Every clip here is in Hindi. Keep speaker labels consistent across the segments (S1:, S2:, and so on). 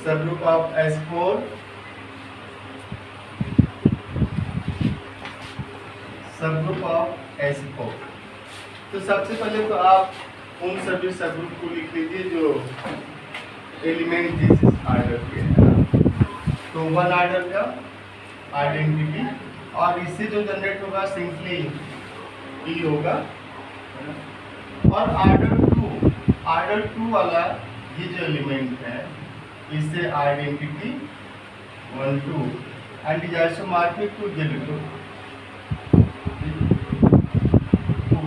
S1: Subgroup of S4, subgroup of S4। तो सबसे पहले तो आप उन सभी सबग्रुप को लिख लीजिए जो एलिमेंट जिस ऑर्डर के हैं। तो वन ऑर्डर का आइडेंटिटी, और इससे जो जनरेट होगा सिंपली ई होगा। और ऑर्डर टू वाला ये जो एलिमेंट है इससे identity 1 2 and is also marked to Z2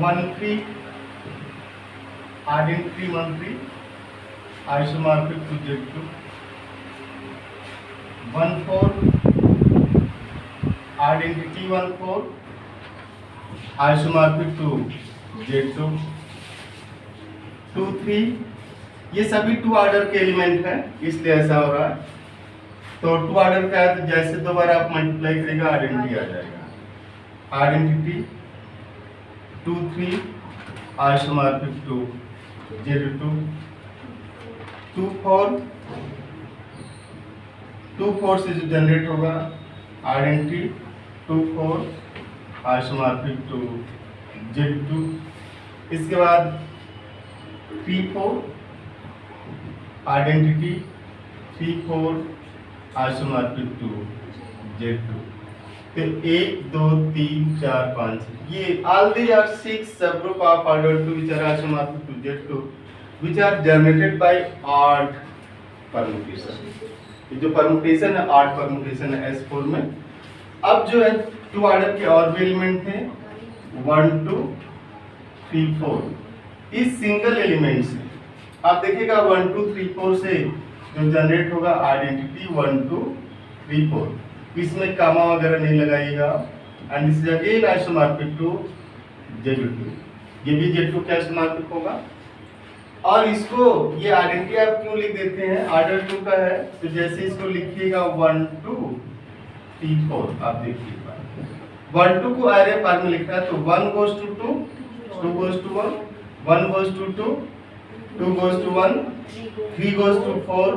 S1: 1 3 identity 1 3 isomorphic to Z2 1 4 identity 1 4 isomorphic to Z2 2 3 ये सभी टू ऑर्डर के एलिमेंट हैं इसलिए ऐसा हो रहा है। तो टू ऑर्डर का है तो जैसे दोबारा आप मल्टीप्लाई करेगा आइडेंटिटी आ जाएगा। आइडेंटिटी 2 3 isomorphic to Z2 2 4 से जो जनरेट होगा आइडेंटिटी 2 4 isomorphic to Z2। इसके बाद 3 4 आइडेंटिटी 3 4 isomorphic to Z2। तो 1 2 3 4 5 ये all these are 6 subgroup of order 2 which are isomorphic to Z2 which are generated by odd permutation। ये जो permutation है odd permutation है S4 में। अब जो है टू ऑर्डर के और भी एलिमेंट थे 1 2 3 4। इस सिंगल एलिमेंट से आप देखिएगा 1 2 3 4 से जो जनरेट होगा आइडेंटिटी 1 2 3 4। इसमें कामा वगैरह नहीं लगाइएगा। And this is again isomorphic to Z2। ये भी Z2 का आइसोमॉर्फिक होगा। और इसको ये आइडेंटिटी आप क्यों लिख देते हैं, ऑर्डर 2 का है तो जैसे इसको लिखिएगा 1 2 3 4। आप देखिएगा 1 2 को एरे फॉर्म में लिखना है तो 1 goes to 2 2 goes to 1 1 goes to 2 2 goes to 1 3 goes to 4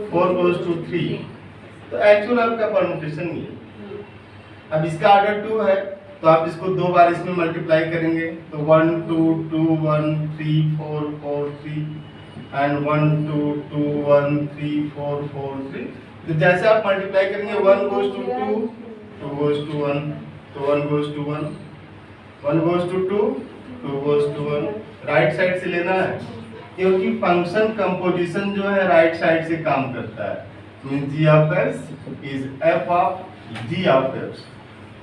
S1: 4 goes to 3। तो एक्चुअल आपका परम्यूटेशन ये है। अब इसका ऑर्डर 2 है तो आप इसको दो बार इसमें मल्टीप्लाई करेंगे तो 1 2 2 1 3 4 4 3 एंड 1 2 2 1 3 4 4 3। तो जैसे आप मल्टीप्लाई करेंगे 1 goes to 2 2 goes to 1 तो 1 goes to 1 1 goes to 2 2 goes to 1। Right side से लेना है क्योंकि फंक्शन कंपोजिशन जो है राइट साइड से काम करता है। Means g of s is f of g of s।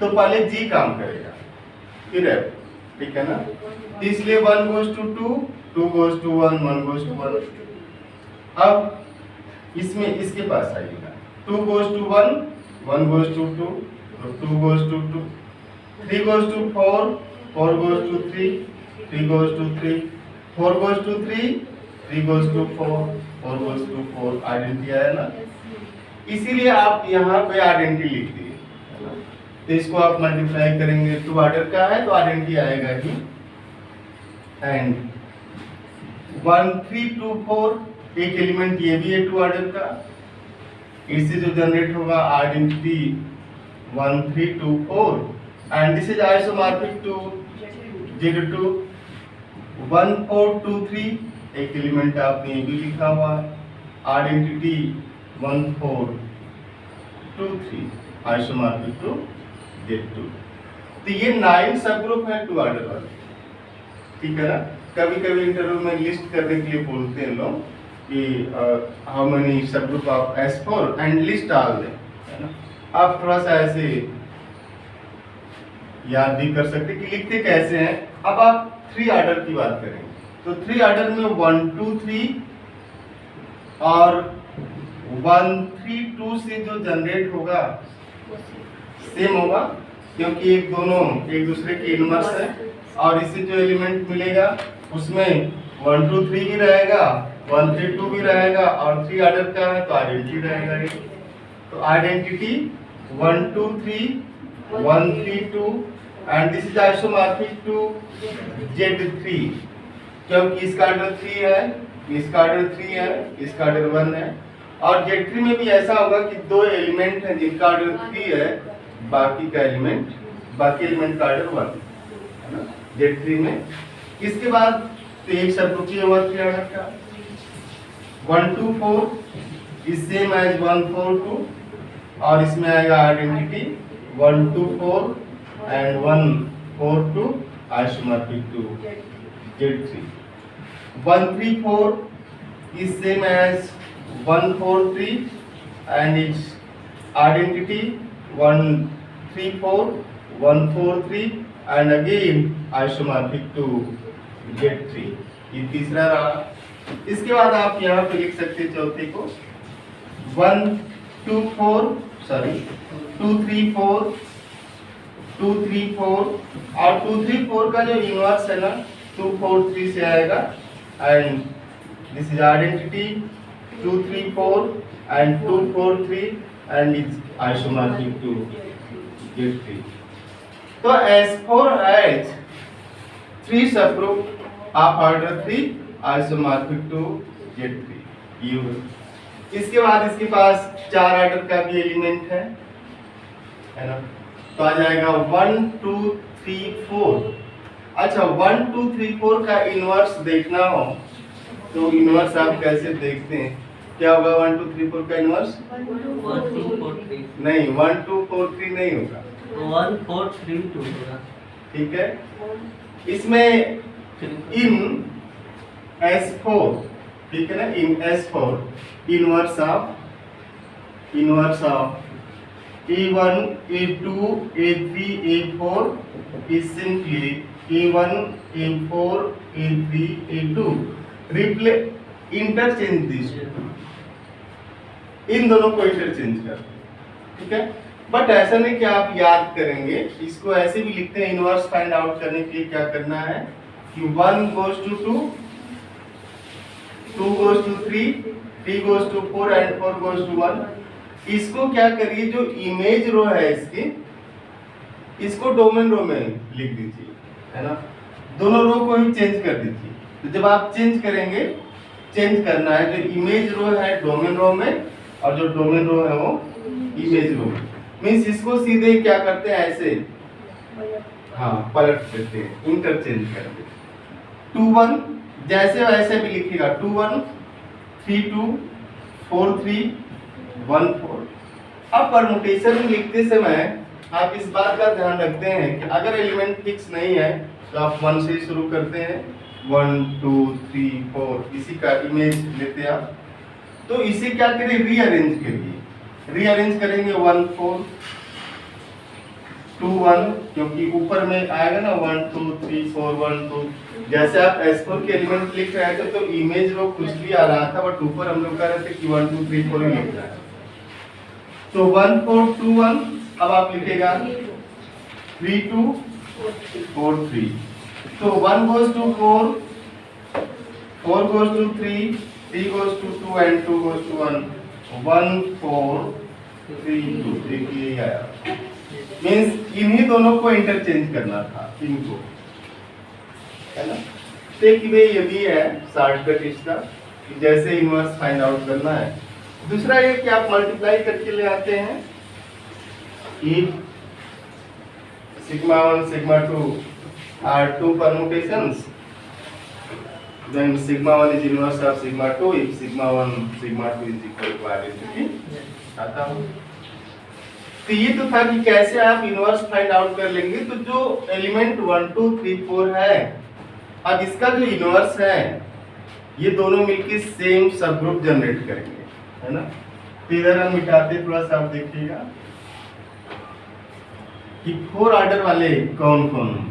S1: तो पहले g काम करेगा फिर f, ठीक है ना। इसलिए 1 goes to 2 2 goes to 1 1 goes to 1। अब इसमें इसके पास आइएगा 2 goes to 1 1 goes to 2 तो 2 goes to 2 3 goes to 4 4 goes to 3 3 goes to 3 4 goes to 3 3 goes to 4 4 goes to 4। Identity आया ना, इसीलिए आप यहाँ पे आइडेंटिटी लिख दिए है ना। तो इसको आप मल्टीप्लाई करेंगे टू ऑर्डर का है तो आइडेंटिटी आएगा ही। एंड 1 3 2 4 एक एलिमेंट ये भी है टू ऑर्डर का, इससे जो जनरेट होगा identity 1 3 2 4 and this is isomorphic to Z2 1 4 2 3 एक एलिमेंट आपने ये भी लिखा हुआ है आइडेंटिटी 1 4 2 3 आइसोमॉर्फिक टू Z2। तो ये 9 सब ग्रुप है टू ऑर्डर वाले, ठीक है ना। कभी कभी इंटरव्यू में लिस्ट करने के लिए बोलते हैं लोग कि हाउ मेनी सब group of S4 and list all them, है ना। आप थोड़ा सा ऐसे याद भी कर सकते कि लिखते कैसे हैं। अब आप 3 ऑर्डर की बात करें तो 3 ऑर्डर में 1 2 3 और 1 3 2 से जो जनरेट होगा सेम होगा क्योंकि एक दोनों एक दूसरे के इनवर्स है। और इससे जो एलिमेंट मिलेगा उसमें 1 2 3 भी रहेगा 1 3 2 भी रहेगा और 3 ऑर्डर का है तो आइडेंटिटी रहेगा ये। तो identity 1 2 3 1 3 2 and this is isomorphic to Z3 क्योंकि इसका ऑर्डर 3 है इसका ऑर्डर 3 है इसका ऑर्डर 1 है। और जेड ट्री में भी ऐसा होगा कि दो एलिमेंट हैं जिनका ऑर्डर 3 है, बाकी एलिमेंट का ऑर्डर 1 है ना जेड ट्री में। इसके बाद तो एक सब ग्रुप ही होगा 3 ऑर्डर का। 1 2 4 इज सेम एज 1 4 2 और इसमें आएगा identity 1 2 4 and 1 4 2 isomorphic to Z three. 1 3 4 is same as 1 4 3 and its identity 1 3 4 1 4 3 and again isomorphic to Z3। ये तीसरा रहा। इसके बाद आप यहाँ पे लिख सकते हैं चौथे को 1 2 4 सॉरी 2 3 4 2 3 4 और 2 3 4 का जो इनवर्स है ना 2 4 3 से आएगा and this is identity 2 3 4 and 2 4 3 and it's isomorphic to Z3। तो as 4 has 3 subgroup of order 3 isomorphic to Z3 U। इसके बाद इसके पास 4 ऑर्डर का भी एलिमेंट है ना, तो आ जाएगा 1 2 3 4। अच्छा 1 2 3 4 का इनवर्स देखना हो तो इनवर्स आप कैसे देखते हैं? क्या होगा 1 2 3 4 का इनवर्स?
S2: 1 2 4 3
S1: नहीं 1 2 4 3 नहीं होगा,
S2: 1 4 3 2 होगा।
S1: ठीक है। इसमें इन S4 ठीक है ना, इन S4 inverse of A1 A2 A3 A4 is simply A1 A4 A3 A2 interchange this, इन दोनों को इंटरचेंज कर, ठीक है। बट ऐसा नहीं कि आप याद करेंगे, इसको ऐसे भी लिखते हैं। इनवर्स फाइंड आउट करने के लिए क्या करना है कि 1 goes to 2 2 goes to 3 3 goes to 4 and 4 goes to 1। इसको क्या करिए, जो इमेज रो है इसको डोमेन रो में लिख दीजिए, है ना। दोनों रो को ही चेंज कर दीजिए। तो जब आप चेंज करेंगे, चेंज करना है जो इमेज रो है डोमेन रो में और जो डोमेन रो है वो इमेज रो में। मींस इसको सीधे क्या करते हैं ऐसे, हाँ पलट देते हैं, इंटरचेंज करते हैं। 2 1 जैसे वैसे भी लिखिएगा 2 1 3 2 4 3 1 4। अब परमुटेशन लिखते समय आप इस बात का ध्यान रखते हैं कि अगर एलिमेंट फिक्स नहीं है तो आप 1 से शुरू करते हैं, 1 2 3 4 इसी का इमेज लेते हैं आप। तो इसे क्या करें, रीअरेंज करिए। रीअरेंज करेंगे 1 4 2 1 क्योंकि ऊपर में आएगा ना 1 2 3 4 1 2। जैसे आप S4 के एलिमेंट लिख रहे थे तो इमेज रो कुछ भी आ रहा था, बट ऊपर हम लोग कह रहे थे कि 1 2 3 4 ही लिख रहा है। तो 1 4 2 1 अब आप लिखेगा 3 2 4 3। तो 1 goes to 4 4 goes to 3 3 goes to 2 and 2 goes to 1 1 4 3 2। देखिए ये आया, मींस इन्हीं दोनों को इंटरचेंज करना था, इनको, है ना। देखिए ये भी है शॉर्टकट इसका, जैसे इनवर्स फाइंड आउट करना है। दूसरा ये कि आप मल्टीप्लाई करके ले आते हैं if sigma 1 sigma 2 are 2 permutations, then sigma 1 is inverse of sigma 2 if sigma 1 sigma 2 is equal to identity। आता हूँ तो ये तो था कि कैसे आप इनवर्स फाइंड आउट कर लेंगे। तो जो एलिमेंट 1 2 3 4 है, अब इसका जो इनवर्स है ये दोनों मिलके सेम सब ग्रुप जनरेट करेंगे, है ना। तो इधर हम मिटाते, थोड़ा सा आप देखिएगा कि 4 ऑर्डर वाले कौन कौन।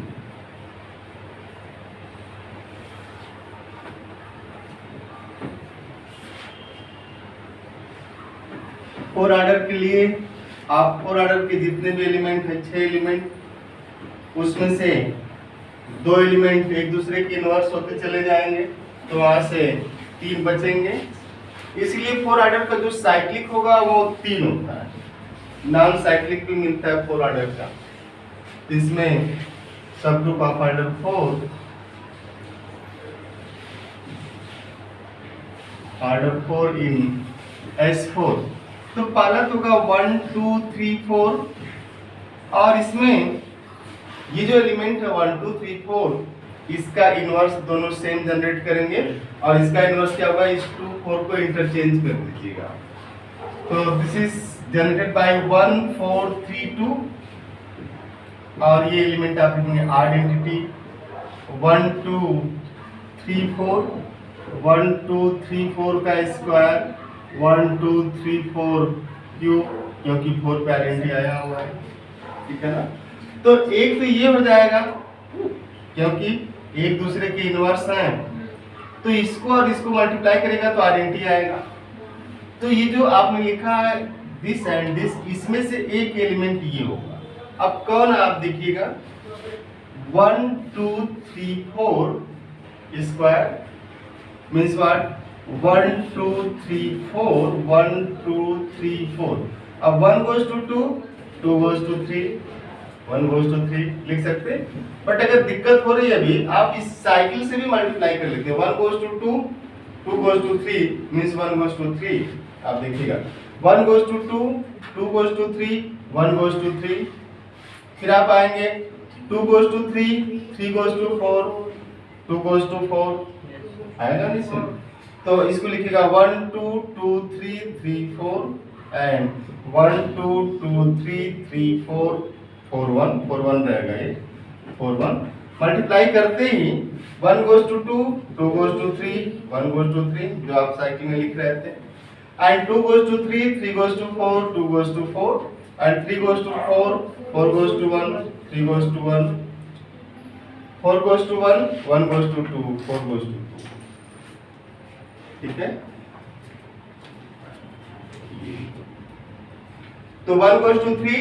S1: 4 ऑर्डर के लिए आप 4 ऑर्डर के जितने भी एलिमेंट है 6 एलिमेंट, उसमें से 2 एलिमेंट एक दूसरे के इनवर्स होते चले जाएंगे, तो वहां से 3 बचेंगे। इसलिए 4 ऑर्डर का जो साइक्लिक होगा वो 3 होता है, नॉन साइक्लिक भी मिलता है 4 ऑर्डर का। इसमें सब group of order 4 order 4 in S4। तो पहला तो होगा 1 2 3 4 और इसमें ये जो एलिमेंट है 1 2 3 4 इसका इनवर्स दोनों सेम जनरेट करेंगे और इसका इनवर्स क्या होगा, इस 2 4 को इंटरचेंज कर दीजिएगा। तो दिस इज जनरेटेड बाय 1 4 3 2 और ये एलिमेंट आप लिखेंगे आइडेंटिटी 1 2 3 4 1 2 3 4 का स्क्वायर 1 2 3 4 क्यूब, क्योंकि 4 पे आइडेंटिटी आया हुआ है, ठीक है ना। तो एक तो ये हो जाएगा क्योंकि एक दूसरे के इनवर्स हैं, तो इसको और इसको मल्टीप्लाई करेगा तो आइडेंटिटी आएगा। तो ये जो आपने लिखा है दिस एंड दिस, इसमें से एक एलिमेंट ये होगा। अब कौन आप देखिएगा 1 2 3 4 स्क्वायर मीन्स व्हाट 1 2 3 4 1 2 3 4। अब 1 goes to 2 2 goes to 3 1 goes to 3 लिख सकते हैं। बट अगर दिक्कत हो रही है अभी आप इस साइकिल से भी मल्टीप्लाई कर लेते हैं 1 goes to 2 2 goes to 3 means 1 goes to 3। आप देखिएगा 1 goes to 2 2 goes to 3 1 goes to 3, फिर आप आएंगे 2 goes to 3 3 goes to 4 2 goes to 4 आएगा नहीं सर। तो इसको लिखिएगा 1 2 2 3 3 4 एंड 1 2 2 3 3 4 4 1 रहेगा ये 4 1 मल्टीप्लाई करते ही 1 goes to 2 2 goes to 3 1 goes to 3 जो आप साइकिल में लिख रहे थे and 2 goes to 3 3 goes to 4 2 goes to 4 and 3 goes to 4 4 goes to 1 3 goes to 1 4 goes to 1 1 goes to 2 4 goes to 2, ठीक है। तो 1 goes to 3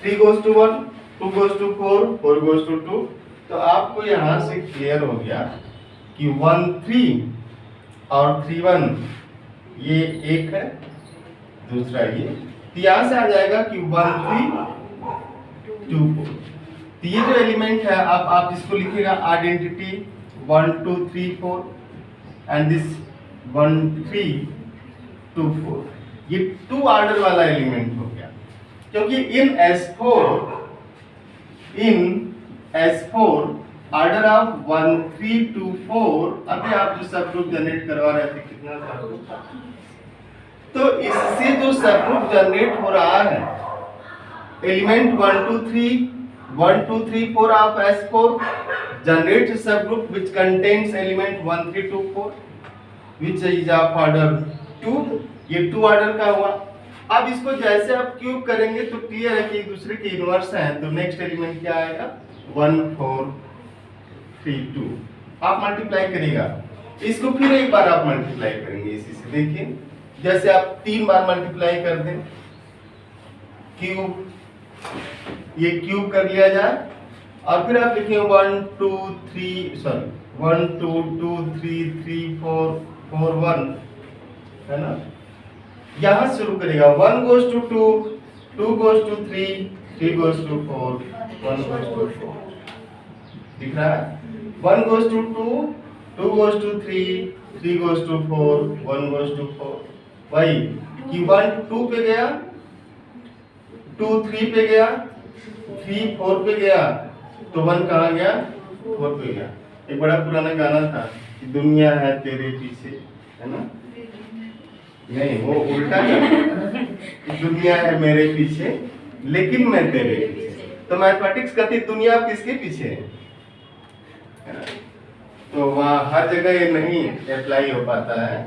S1: 3 goes to 1 2 goes to 4 4 goes to 2। तो आपको यहां से क्लियर हो गया कि 1 3 और 3 1 ये एक है, दूसरा ये, तो यहां से आ जाएगा कि 1 3 2 4। तो ये जो एलिमेंट है आप इसको लिखिएगा आइडेंटिटी 1 2 3 4 एंड दिस 1 3 2 4। ये 2 ऑर्डर वाला एलिमेंट हो गया क्योंकि इन S4 ऑर्डर ऑफ 1 3 2 4 अभी आप जो सब ग्रुप जनरेट करवा रहे थे कितना था, तो इससे जो सब ग्रुप जनरेट हो रहा है एलिमेंट 1 2 3 4 ऑफ S4 जनरेट सब group which contains element 1 3 2 4 which is of order 2। ये 2 ऑर्डर का हुआ। अब इसको जैसे आप क्यूब करेंगे तो क्लियर है कि एक दूसरे के इनवर्स हैं, तो नेक्स्ट एलिमेंट क्या आएगा 1 4 3 2। आप मल्टीप्लाई करिएगा, इसको फिर एक बार आप मल्टीप्लाई करेंगे इसी से। देखिए जैसे आप 3 बार मल्टीप्लाई कर दें क्यूब, ये क्यूब कर लिया जाए और फिर आप लिखेंगे 1 2 3 सॉरी 1 2 2 3 3 4 4 1 है ना। यहां शुरू करेगा 1 goes to 2 2 goes to 3 3 goes to 4 1 goes to 4, दिख रहा है 1 goes to 2 2 goes to 3 3 goes to 4 1 goes to 4। वही कि 1 2 पे गया 2 3 पे गया 3 4 पे गया तो 1 कहाँ गया 4 पे गया। एक बड़ा पुराना गाना था कि दुनिया है तेरे पीछे, है ना, नहीं वो उल्टा था दुनिया है मेरे पीछे लेकिन मैं तेरे पीछे। तो मैथमेटिक्स कहती दुनिया किसके पीछे है ना, तो वहाँ हर जगह ये नहीं अप्लाई हो पाता है।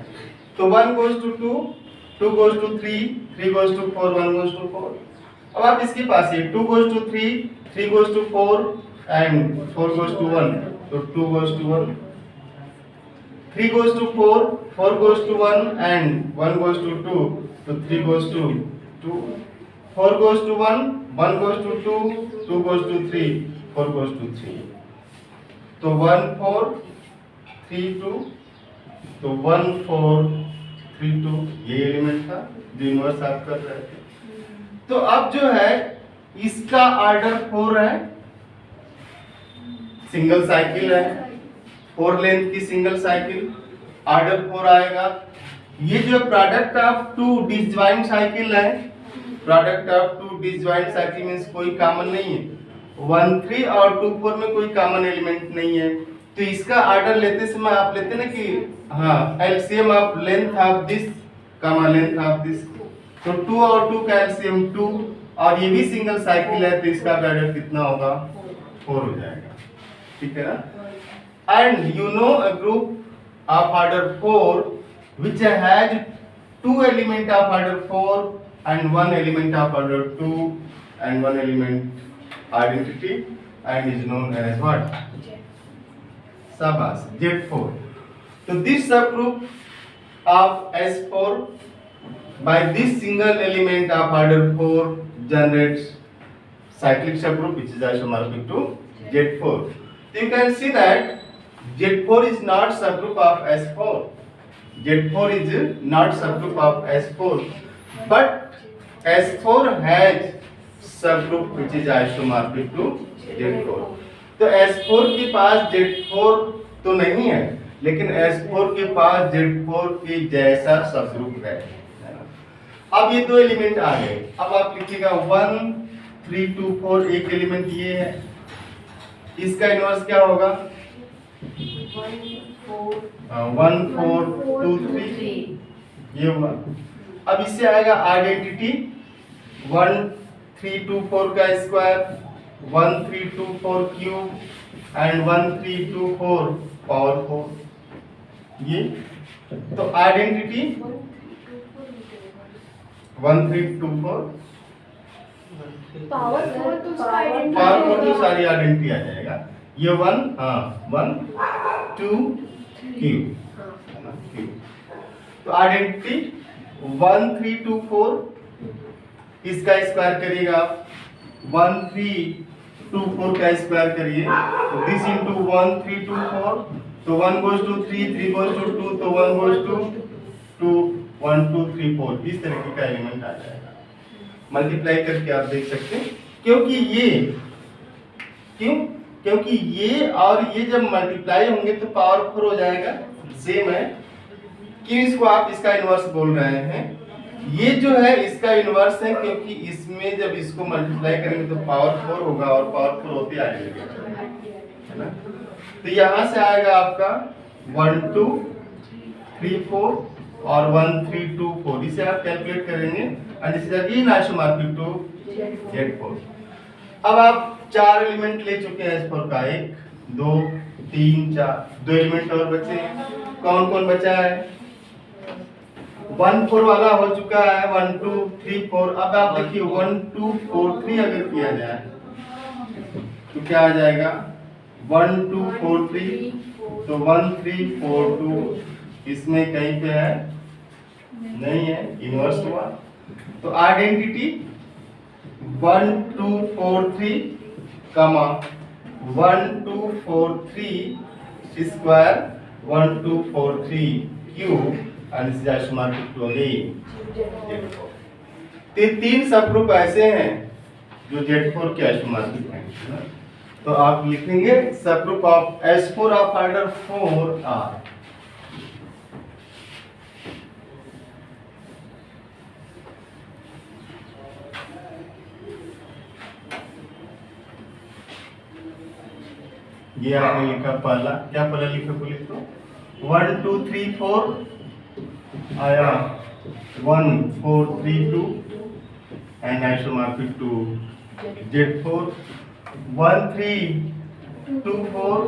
S1: तो 1 goes to 2 2 goes to 3 3 goes to 4 1 goes to 4। अब आप इसके पास ये 2 goes to 3 3 goes to 4 and 4 goes to 1, तो 2 goes to 1 3 goes to 4 4 goes to 1 and 1 goes to 2, तो 3 goes to 2 4 goes to 1 1 goes to 2 2 goes to 3 4 goes to 3, तो 1 4 3 2, तो 1 4 3 2 ये एलिमेंट था जो इनवर्स आप कर रहे थे। तो अब जो है इसका ऑर्डर 4 है, सिंगल साइकिल है 4 लेंथ की सिंगल साइकिल, ऑर्डर 4 आएगा ये जो product of two disjoint cycle है, product of two disjoint cycle means कोई कॉमन नहीं है, 1 3 और 2 4 में कोई कॉमन एलिमेंट नहीं है। तो इसका ऑर्डर लेते समय आप लेते ना कि हाँ LCM of length of this comma length of this, तो 2 और 2 का एलसीएम 2, और ये भी सिंगल साइकिल है तो इसका ऑर्डर कितना होगा 4 हो जाएगा, ठीक है ना। And you know a group of order 4 which has 2 element of order 4 and 1 element of order 2 and 1 element identity and is known as what? Sabas, Z4. So this subgroup of S4 by this single element of order 4 generates cyclic subgroup which is isomorphic to Z4. So you can see that Z4 is not subgroup of S4. Z4 is not subgroup of S4, but S4 has subgroup which is isomorphic to Z4. तो S4 के पास Z4 तो नहीं है, लेकिन S4 के पास Z4 के जैसा सबग्रुप है। अब ये दो एलिमेंट आ गए, अब आप लिखिएगा 1 3 2 4, एक एलिमेंट ये है, इसका इनवर्स क्या होगा 1 4 2 3, ये हुआ। अब इससे आएगा आइडेंटिटी 1 3 2 4 का स्क्वायर, 1 3 2 4 क्यूब एंड 1 3 2 4 पावर 4, ये तो आइडेंटिटी 1 3 2 4
S3: पावर 4 तो उसका आइडेंटिटी
S1: पावर 4 तो सारी आइडेंटिटी आ जाएगा, ये 1 हाँ 1 2 क्यूब, तो आइडेंटिटी 1 3 2 4, इसका स्क्वायर करिएगा 1 3 2 4 का स्क्वायर करिए, तो दिस इनटू 1 3 2 4, तो 1 goes to 3 3 goes to 2, तो 1 goes to 2 1 2 3 4, इस तरीके का एलिमेंट आ जाएगा। मल्टीप्लाई करके आप देख सकते हैं, क्योंकि ये और ये जब मल्टीप्लाई होंगे तो पावर 4 हो जाएगा, सेम है। क्यों इसको आप इसका इनवर्स बोल रहे हैं, ये जो है इसका इनवर्स है, क्योंकि इसमें जब इसको मल्टीप्लाई करेंगे तो पावर 4 होगा और पावर 4 होते आ जाएगा, है ना। तो यहाँ से आएगा आपका 1 2 3 4 और 1 3 2 4, इसे आप कैलकुलेट करेंगे and this is again isomorphic to Z4। अब आप 4 एलिमेंट ले चुके हैं S4 का, 1 2 3 4, 2 एलिमेंट और बचे हैं। कौन कौन बचा है, 1 4 वाला हो चुका है, 1 2 3 4। अब आप देखिए 1 2 4 3 अगर किया जाए तो क्या आ जाएगा 1 2 4 3, तो 1 3 4 2, इसमें कहीं पे है नहीं है, इनवर्स हुआ। तो आइडेंटिटी 1 2 4 3 कमा 1 2 4 3 square 1 2 4 3 cube and this is isomorphic to again. तो तीन सबग्रुप ऐसे हैं जो Z4 के आइसोमॉर्फिक हैं, तो आप लिखेंगे subgroup of S4 of order 4 are. ये आपने लिखा पहला, क्या पहला लिखा बोले तो 1 2 3 4 आया 1 4 3 2 एंड आइसोमॉर्फिक टू Z4। 1 3 2 4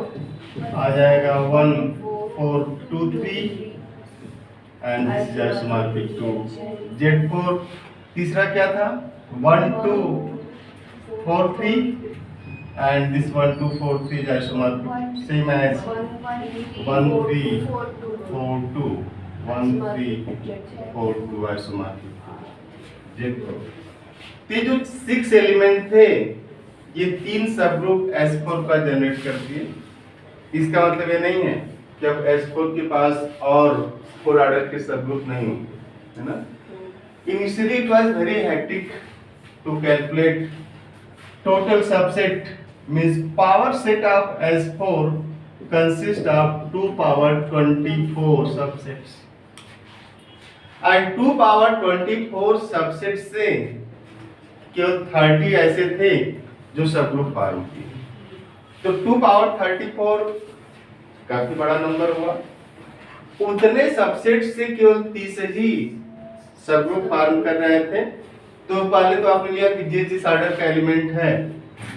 S1: आ जाएगा 1 4 2 3 and this is isomorphic to Z4। तीसरा क्या था 1 2 4 3 and this 1 2 4 3 is isomorphic, same as 1 3 4 2 1 3 4 2 isomorphic Z4। ये जो 6 एलिमेंट थे ये तीन सबग्रुप S4 का जनरेट करती है। इसका मतलब ये नहीं है कि अब S4 के पास और 4 ऑर्डर के सबग्रुप नहीं होंगे, है ना। Initially it was very hectic to calculate total subset, means power set of S4 consists of 2 power 24 subsets, and 2 power 24 subset से केवल 30 ऐसे थे जो सबग्रुप फॉर्म किए। तो 2 पावर 34 काफी बड़ा नंबर हुआ। उतने सबसेट से केवल 30 ही सबग्रुप फॉर्म कर रहे थे। तो पहले तो आपने लिया कि जिस ऑर्डर का एलिमेंट है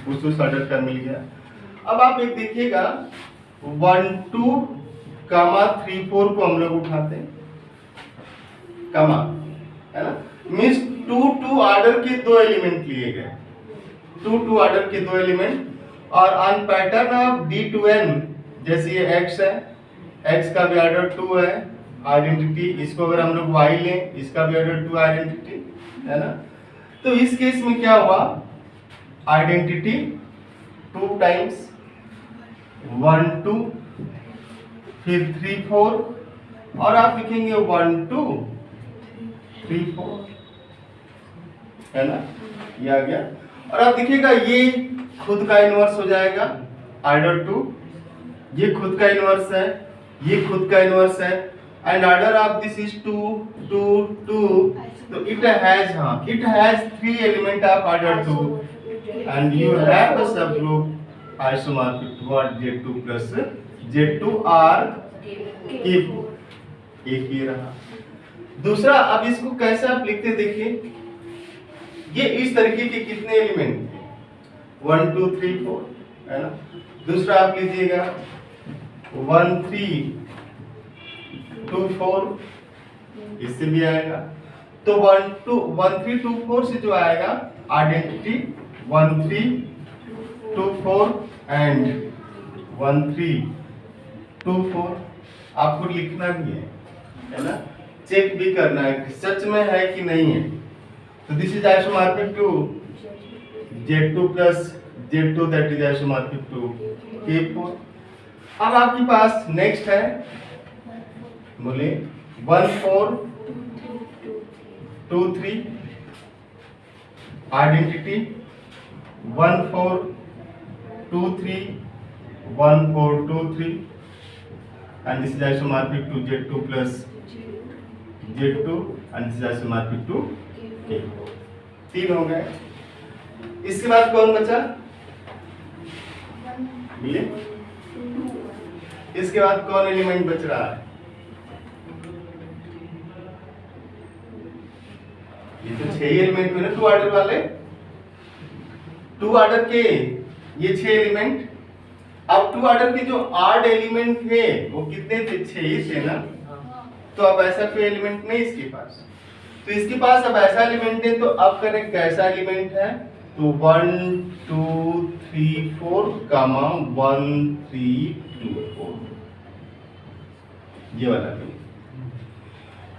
S1: उस ऑर्डर का मिल गया। अब आप एक देखिएगा 1 2 कामा 3 4 को हम लोग उठाते हैं कामा, है ना, मींस 2 2 ऑर्डर के दो एलिमेंट लिए गए, 2 2 ऑर्डर के दो एलिमेंट। और on pattern of D to N, जैसे ये x है, x का भी ऑर्डर 2 है आइडेंटिटी, इसको अगर हम लोग y लें इसका भी ऑर्डर 2 आइडेंटिटी, है ना। तो इस केस में क्या हुआ, आइडेंटिटी 2 टाइम्स 1 2 फिर 3 4 और आप लिखेंगे 1 2 3 4, है ना, ये आ गया। और आप देखिएगा ये खुद का इनवर्स हो जाएगा ऑर्डर 2, ये खुद का इनवर्स है, ये खुद का इनवर्स है, and order of this is 2 2 2। तो it has 3 element of order 2 and you have a subgroup isomorphic toward Z2 plus Z2 or K4। एक ये रहा। दूसरा, अब इसको कैसे आप लिखते देखिए, ये इस तरीके के कितने एलिमेंट थे 1 2 3 4, है ना। दूसरा आप लीजिएगा 1 3 2 4, इससे भी आएगा। तो 1 3 2 4 से जो आएगा आइडेंटिटी 1 3 2 4 एंड 1 3 2 4 आपको लिखना भी है ना, चेक भी करना है कि सच में है कि नहीं है। तो this is isomorphic to Z2 plus Z2, that is isomorphic to K4। अब आपके पास नेक्स्ट है, बोले 1 4 2 3 identity 1 4 2 3 1 4 2 3 and this is isomorphic to Z2 plus Z2 and this is isomorphic to K4। 3 हो गए। इसके बाद कौन बचा, ये इसके बाद कौन एलिमेंट बच रहा है, ये तो 6 एलिमेंट हुए ना 2 ऑर्डर वाले, 2 ऑर्डर के ये 6 एलिमेंट। अब 2 ऑर्डर के जो ऑड एलिमेंट थे वो कितने थे, 6 ही थे ना। तो अब ऐसा कोई एलिमेंट नहीं इसके पास, तो इसके पास अब ऐसा एलिमेंट है। तो अब करें कैसा एलिमेंट है, तो 1 2 3 4 कामा 1 3 2 4, ये वाला भी।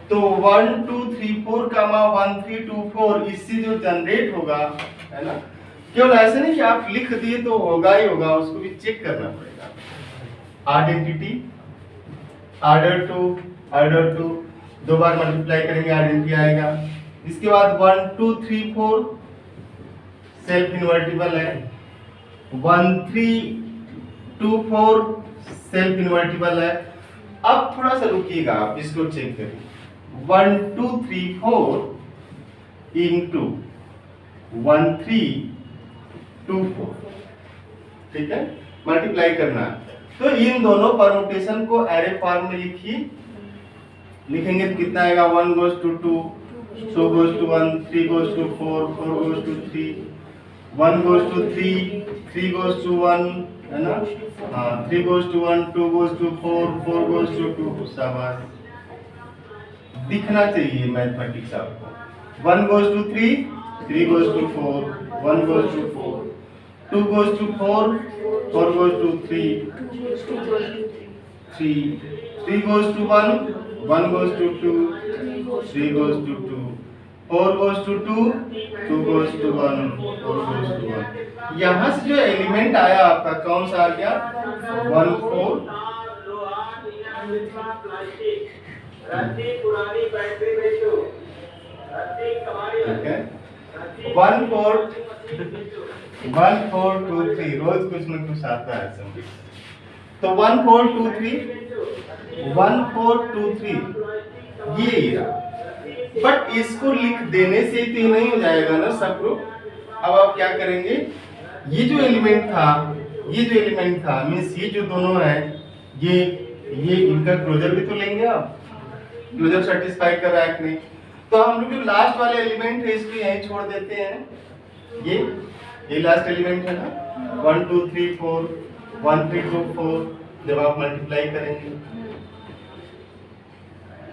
S1: तो 1 2 3 4 कामा 1 3 2 4 इससे जो जनरेट होगा, है ना, केवल ऐसे नहीं कि आप लिख दिए तो होगा ही होगा, उसको भी चेक करना पड़ेगा। आइडेंटिटी ऑर्डर 2 दो बार मल्टीप्लाई करेंगे आइडेंटिटी आएगा। इसके बाद 1 2 3 4 सेल्फ इन्वर्टिबल है, 1 3 2 4 सेल्फ इन्वर्टिबल है। अब थोड़ा सा रुकिएगा, आप इसको चेक करिए। 1 2 3 4 इनटू 1 3 2 4, ठीक है, मल्टीप्लाई करना है। तो इन दोनों परमुटेशन को एरे फॉर्म में लिखिए, लिखेंगे तो कितना आएगा, 1 goes to 2 2 goes to 1 3 goes to 4 4 goes to 3 1 goes to 3 3 goes to 1, है ना, हाँ 3 goes to 1 2 goes to 4 4 goes to 2। शाबाश, दिखना चाहिए मैथमेटिक्स आपको। 1 goes to 3 3 goes to 4 1 goes to 4 2 goes to 4 4 goes to 3 3 goes to 1 1 goes to 2 3 goes to 2 4 goes to 2 2 goes to 1 4 goes to 1। यहाँ से जो एलिमेंट आया आपका कौन सा आ गया, 1 4 ठीक है, 1 4 2 3 रोज कुछ न कुछ आता है समझ। तो 1 4 2 3 1 4 2 3 ये रहा। बट इसको लिख देने से तो ये नहीं हो जाएगा ना सब ग्रुप। अब आप क्या करेंगे, ये जो एलिमेंट था मीन्स ये जो दोनों है ये इनका क्लोजर भी तो लेंगे आप, क्लोजर सेटिस्फाई कर रहा है कि नहीं। तो हम लोग जो लास्ट वाले एलिमेंट है इसको यहीं छोड़ देते हैं, ये लास्ट एलिमेंट है ना 1 2 3 4 1 3 2 4। जब आप मल्टीप्लाई करेंगे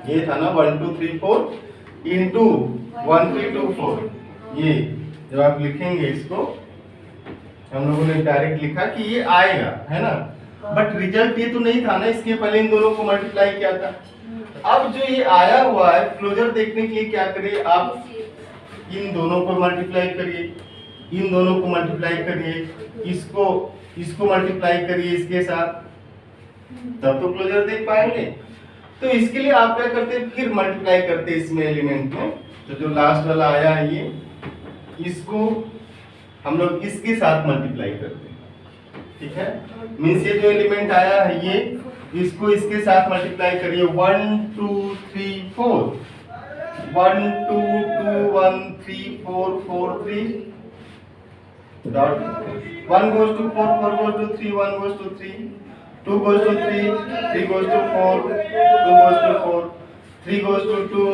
S1: ये था ना 1 2 3 4 इंटू 1 3 2 4, ये जब आप लिखेंगे इसको, हम लोगों ने डायरेक्ट लिखा कि ये आएगा है ना, बट रिजल्ट ये तो नहीं था ना, इसके पहले इन दोनों को मल्टीप्लाई किया था। अब जो ये आया हुआ है क्लोजर देखने के लिए क्या करिए आप, इन दोनों को मल्टीप्लाई करिए, इन दोनों को मल्टीप्लाई करिए, इसको मल्टीप्लाई करिए इसके साथ, तब तो क्लोजर देख पाएंगे। तो इसके लिए आप क्या करते हैं, फिर मल्टीप्लाई करते हैं इसमें एलिमेंट में। तो जो लास्ट वाला आया है ये, इसको हम लोग इसके साथ मल्टीप्लाई करते हैं, ठीक है। मीन्स ये जो एलिमेंट आया है ये, इसको इसके साथ मल्टीप्लाई करिए 1 2 3 4 1 2 2 1 3 4 4 3 dot 1 goes to 4 4 goes to 3 1 goes to 3 2 goes to 3 3 goes to 4 2 goes to 4 3 goes to 2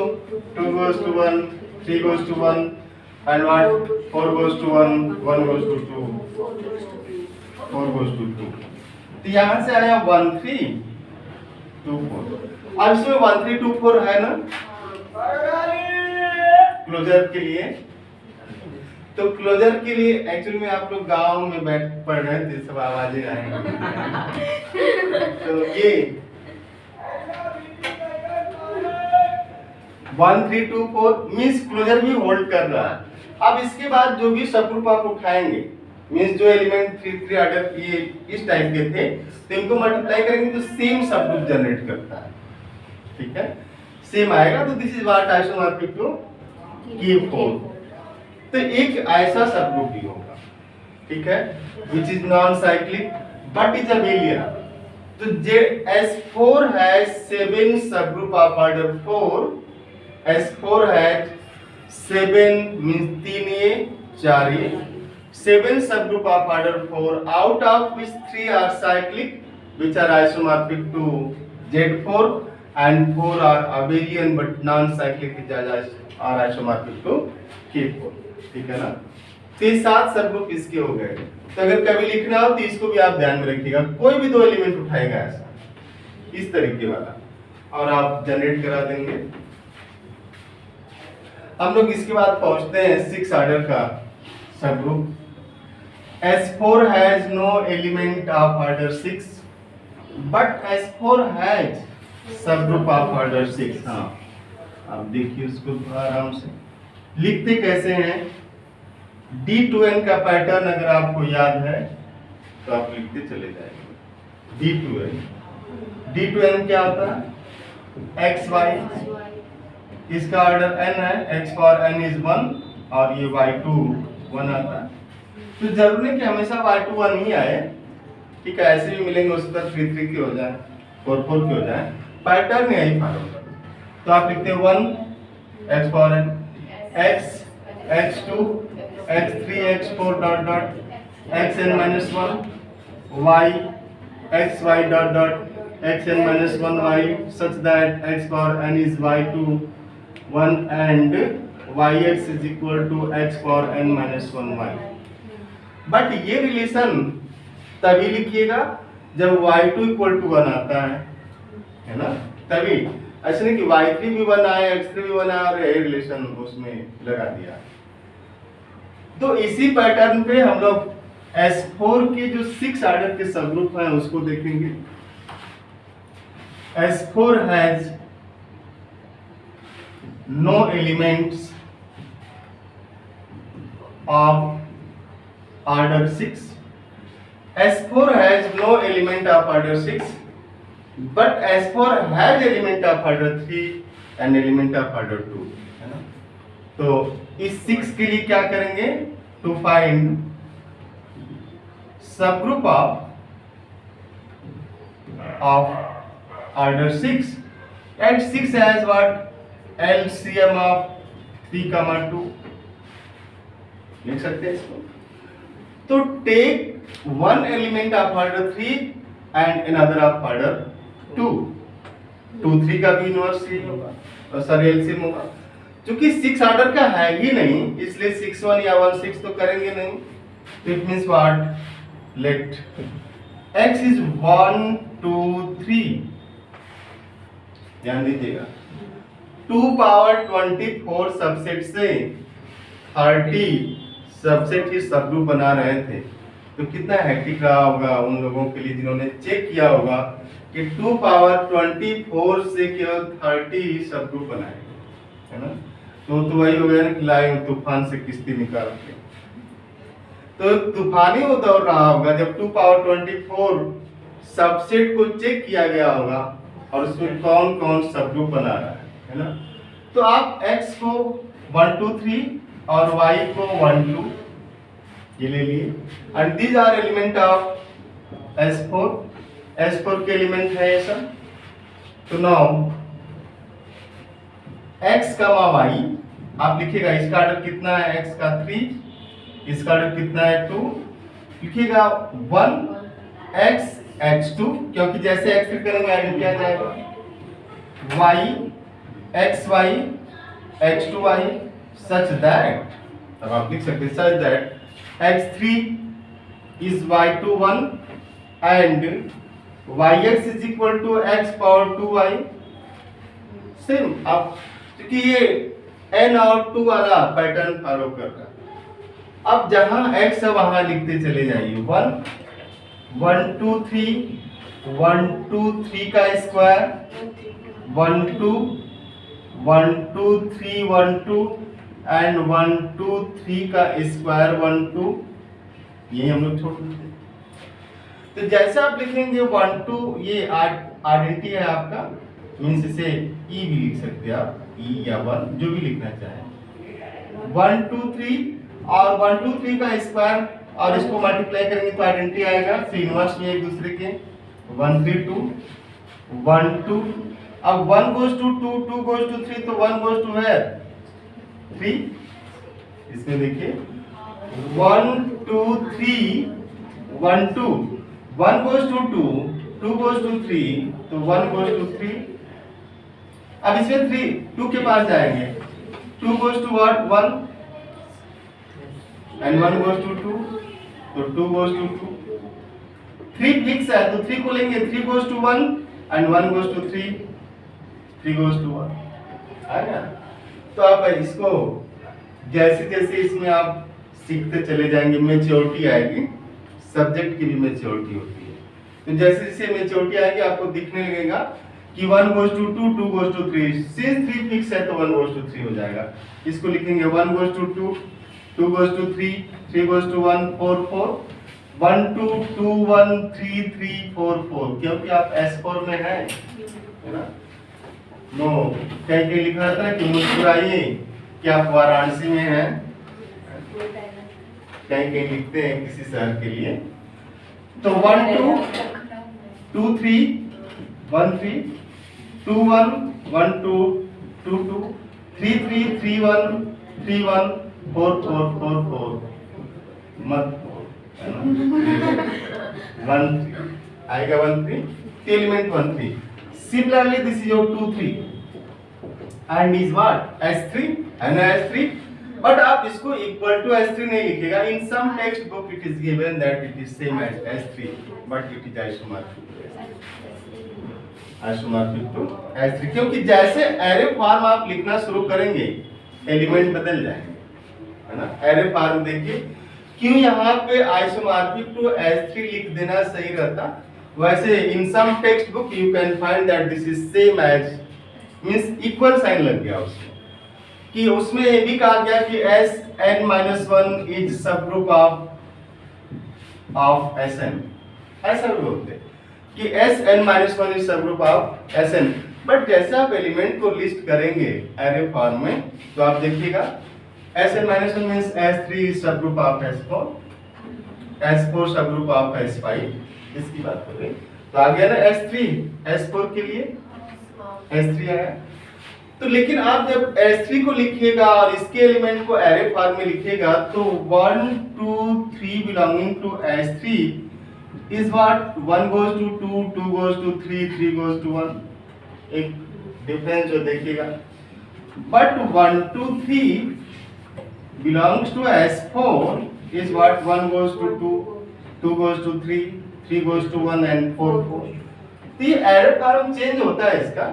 S1: 2 goes to 1 3 goes to 1 and 1 4 goes to 1 1 goes to 2 4 goes to 2। तो यहाँ से आया 1 3 2 4। अब इसमें 1 3 2 4 है ना क्लोजर के लिए। तो क्लोजर के लिए एक्चुअली में आप लोग गांव में बैठ पढ़ रहे थे, सब आवाजें आएंगी। तो ये 1 3 2 4 मीन्स क्लोजर भी होल्ड कर रहा है। अब इसके बाद जो भी सब ग्रुप आप उठाएंगे, मीन्स जो एलिमेंट 3 3 ऑर्डर ये इस टाइप के थे, तो इनको मल्टीप्लाई करेंगे तो सेम सब ग्रुप जनरेट करता है, ठीक है, सेम आएगा। तो this is what isomorphic to K4। तो एक ऐसा सब ग्रुप भी होगा, ठीक है, which is non cyclic but is abelian। तो S4 has 7 subgroup of order 4, S4 has 7 means 3 ये 4 ये 7 subgroup of order 4, out of which 3 are cyclic which are isomorphic to Z4 and 4 are abelian but non-cyclic which are isomorphic to K4, ठीक है ना। तो ये 7 सबग्रुप इसके हो गए। तो अगर कभी लिखना हो तो इसको भी आप ध्यान में रखिएगा, कोई भी 2 एलिमेंट उठाएगा ऐसा इस तरीके वाला और आप जनरेट करा देंगे। हम लोग इसके बाद पहुंचते हैं 6 ऑर्डर का subgroup. S4 has no element of order 6 but S4 has subgroup of order 6। हाँ, आप देखिए उसको आराम से लिखते कैसे हैं। D2n का पैटर्न अगर आपको याद है तो आप लिखते चले जाएंगे D2n क्या होता है, xy, इसका ऑर्डर n है, x for n is 1 और ये y2 1 आता है। तो जरूरी नहीं कि हमेशा y2 1 ही आए, ठीक है, ऐसे भी मिलेंगे उसके बाद 3 3 के हो जाए 4 4 के हो जाए, पैटर्न यही फॉलो करो। तो आप लिखते हैं 1 x for n, x x2 x3 x4 dot dot xn minus 1 y xy dot dot xn minus 1 y such that x for n is y2 1 and yx is equal to x for n minus 1 y। But ये रिलेशन तभी लिखिएगा जब y2 इक्वल टू 1 आता है ना, तभी। ऐसे नहीं कि y3 भी 1 आए x3 भी 1 आए और ये रिलेशन उसमें लगा दिया। तो इसी पैटर्न पे हम लोग S4 के जो 6 ऑर्डर के सबग्रुप हैं उसको देखेंगे। S4 has no elements of order 6। S4 has no element of order 6 but S4 has element of order 3 and element of order 2, है ना। तो इस 6 के लिए क्या करेंगे, to find subgroup of order 6 and 6 has what LCM of 3, 2 लिख सकते हैं इसको। तो take one element of order 3 and another of order 2। 2 3 का भी इनवर्स ही होगा और सॉरी एलसीएम होगा। क्योंकि 6 ऑर्डर का है ही नहीं, इसलिए 6 1 या 1 6 तो करेंगे नहीं। तो it means what, let x is 1 2 3, ध्यान दीजिएगा 2 पावर 24 सबसेट से 30 सबसेट ही सबग्रुप बना रहे थे। तो कितना हेक्टिक रहा होगा उन लोगों के लिए जिन्होंने चेक किया होगा कि 2 पावर 24 से केवल 30 सबग्रुप बनाए, है ना। तो वही हो गया ना कि लाए तूफान से किश्ती निकाल के। तो तूफानी वो दौड़ रहा होगा जब 2 पावर 24 सबसेट को चेक किया गया होगा और उसमें कौन कौन सबग्रुप बना रहा है ना। तो आप x को 1 2 3 और y को 1 2 ये ले लिए and these are element of S4। S4 के एलिमेंट है ये सब। तो नाउ x कमा y आप लिखिएगा, इसका ऑर्डर कितना है x का 3, इसका ऑर्डर कितना है 2, लिखिएगा 1 x x2 क्योंकि जैसे x फिट करेंगे आइडेंटिटी आ जाएगा, y xy x2y such that, अब आप लिख सकते हैं such that x3 is y21 and yx is equal to x power 2y। Same आप क्योंकि ये n और 2 वाला पैटर्न फॉलो कर रहा है। अब जहां x है वहां लिखते चले जाइए 1 1 2 3 1 2 3 का स्क्वायर 1 2 1 2 3 1 2 एंड 1 2 3 का स्क्वायर 1 2, ये हम लोग छोड़ देते। तो जैसे आप लिखेंगे 1 2, ये आइडेंटिटी है आपका, मींस इसे e भी लिख सकते हैं आप, e या 1 जो भी लिखना चाहें। 1 2 3 और 1 2 3 का स्क्वायर और इसको मल्टीप्लाई करेंगे तो आइडेंटिटी आएगा, फिर इनवर्स में एक दूसरे के 1 3 2 1 2। अब 1 goes to 2 2 goes to 3 तो 1 goes to where 3। इसमें देखिए 1 2 3 1 2 1 goes to 2 2 goes to 3 तो 1 goes to 3। अब इसमें 3 2 के पास जाएंगे, 2 goes to what 1 and 1 goes to 2 तो 2 goes to 2। 3 फिक्स है तो 3 को लेंगे, 3 goes to 1 and 1 goes to 3 3 goes to 1 आएगा। तो आप इसको जैसे जैसे इसमें आप सीखते चले जाएंगे मैच्योरिटी आएगी, सब्जेक्ट की भी मैच्योरिटी होती है। तो जैसे जैसे मैच्योरिटी आएगी आपको दिखने लगेगा कि 1 goes to 2 2 goes to 3, since 3 fix है तो 1 goes to 3 हो जाएगा। इसको लिखेंगे 1 goes to 2 2 goes to 3 3 goes to 1 4 4 1 2 2 1 3 3 4 4, क्योंकि आप S4 में है ना। नो कहीं कहीं लिखा रहता है कि मुस्कुराइए कि आप वाराणसी में हैं, कहीं कहीं लिखते हैं किसी शहर के लिए। तो 1 2 2 3 1 3 2 1 1 2 2 2 3 3 3 1 3 1 4 4 4 4 मत 1 आएगा 1 3 element 1 3। Similarly, this is your 2 3 and is what S3 and S3, but आप इसको equal to S3 नहीं लिखेगा। In some text book it is given that it is same as S3, but it is isomorphic to S3, क्योंकि जैसे एरे फॉर्म आप लिखना शुरू करेंगे एलिमेंट बदल जाएंगे, है ना। एरे फॉर्म देखिए क्यों यहाँ पे आइसोमॉर्फिक टू S3 लिख देना सही रहता। वैसे in some text book you can find that this is same as, means equal sign लग गया उसमें, कि उसमें ये भी कहा गया कि Sn-1 इज सब ग्रुप ऑफ Sn, ऐसा भी बोलते हैं कि Sn-1 इज सब ग्रुप ऑफ Sn। बट जैसे आप एलिमेंट को लिस्ट करेंगे एरे फॉर्म में तो आप देखिएगा Sn-1 मींस S3 इज सब ग्रुप ऑफ S4, S4 सब ग्रुप ऑफ S5, इसकी बात कर रहे हैं। तो आ गया ना S3 S4 के लिए S3 आया। तो लेकिन आप जब S3 को लिखिएगा और इसके एलिमेंट को एरे फॉर्म में लिखिएगा तो 1 2 3 belonging to S3 is what 1 goes to 2, 2 goes to 3, 3 goes to 1. एक डिफरेंस जो देखिएगा, but 1 2 3 belongs to S4 is what 1 goes to 2, 2 goes to 3, 3 goes to 1 and 4 4. तो ये एरर फॉर्म चेंज होता है इसका,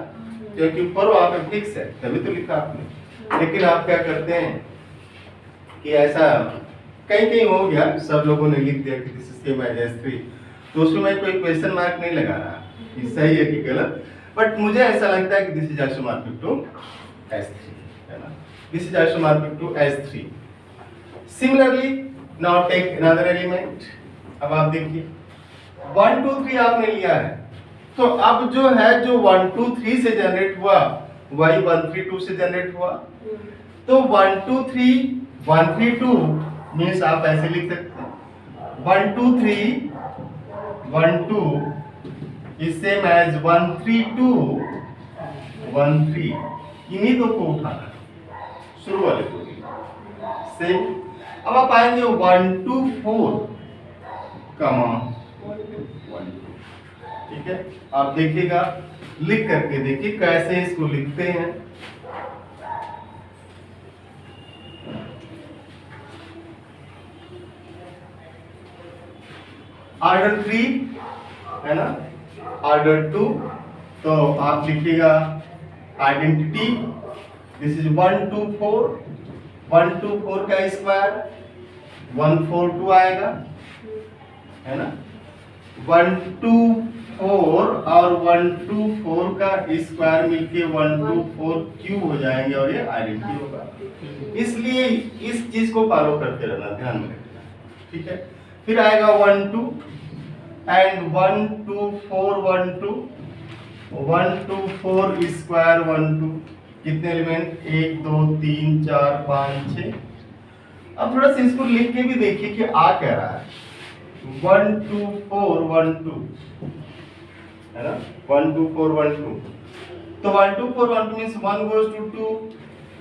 S1: क्योंकि ऊपर वहाँ पे फिक्स है, तभी तो लिखा आपने। लेकिन आप क्या करते हैं कि ऐसा कहीं कहीं हो गया, सब लोगों ने लिख दिया कि this is same as S3, तो उसमें मैं कोई क्वेश्चन मार्क नहीं लगा रहा कि सही है कि गलत, बट मुझे ऐसा लगता है कि this is isomorphic to S3, है ना, this is isomorphic to S3। Similarly now take another element. अब आप देखिए 1 2 3 आपने लिया है, तो अब जो है जो 1 2 3 से जनरेट हुआ वही 1 3 2 से जनरेट हुआ, तो 1 2 3 1 3 2 मींस आप ऐसे लिख सकते हैं 1 2 3 1 2 is same as 1 3 2 1 3। इन्हीं दो को उठाना शुरू वाले को सेम। अब आप आएंगे 1 2 4 कमा 1 2, ठीक है। आप देखिएगा, लिख करके देखिए कैसे इसको लिखते हैं। ऑर्डर 3 है ना, ऑर्डर 2, तो आप लिखिएगा आइडेंटिटी, दिस इज 1 2 4, 1 2 4 का स्क्वायर 1 4 2 आएगा, है ना। 1 2 4 और 1 2 4 का स्क्वायर मिलके 1 2 4 क्यूब हो जाएंगे और ये आइडेंटिटी होगा। इसलिए इस चीज को फॉलो करते रहना, ध्यान में रखना, ठीक है। फिर आएगा 1 2 एंड 1 2 4 1 2 1 2 4 स्क्वायर 1 2, कितने एलिमेंट 1 2 3 4 5 6। अब थोड़ा सा इसको लिख के भी देखिए कि आ क्या रहा है। 1 2 4 1 2 है ना, 1 2 4 1 2, तो 1 2 4 1 2 means 1 goes to 2,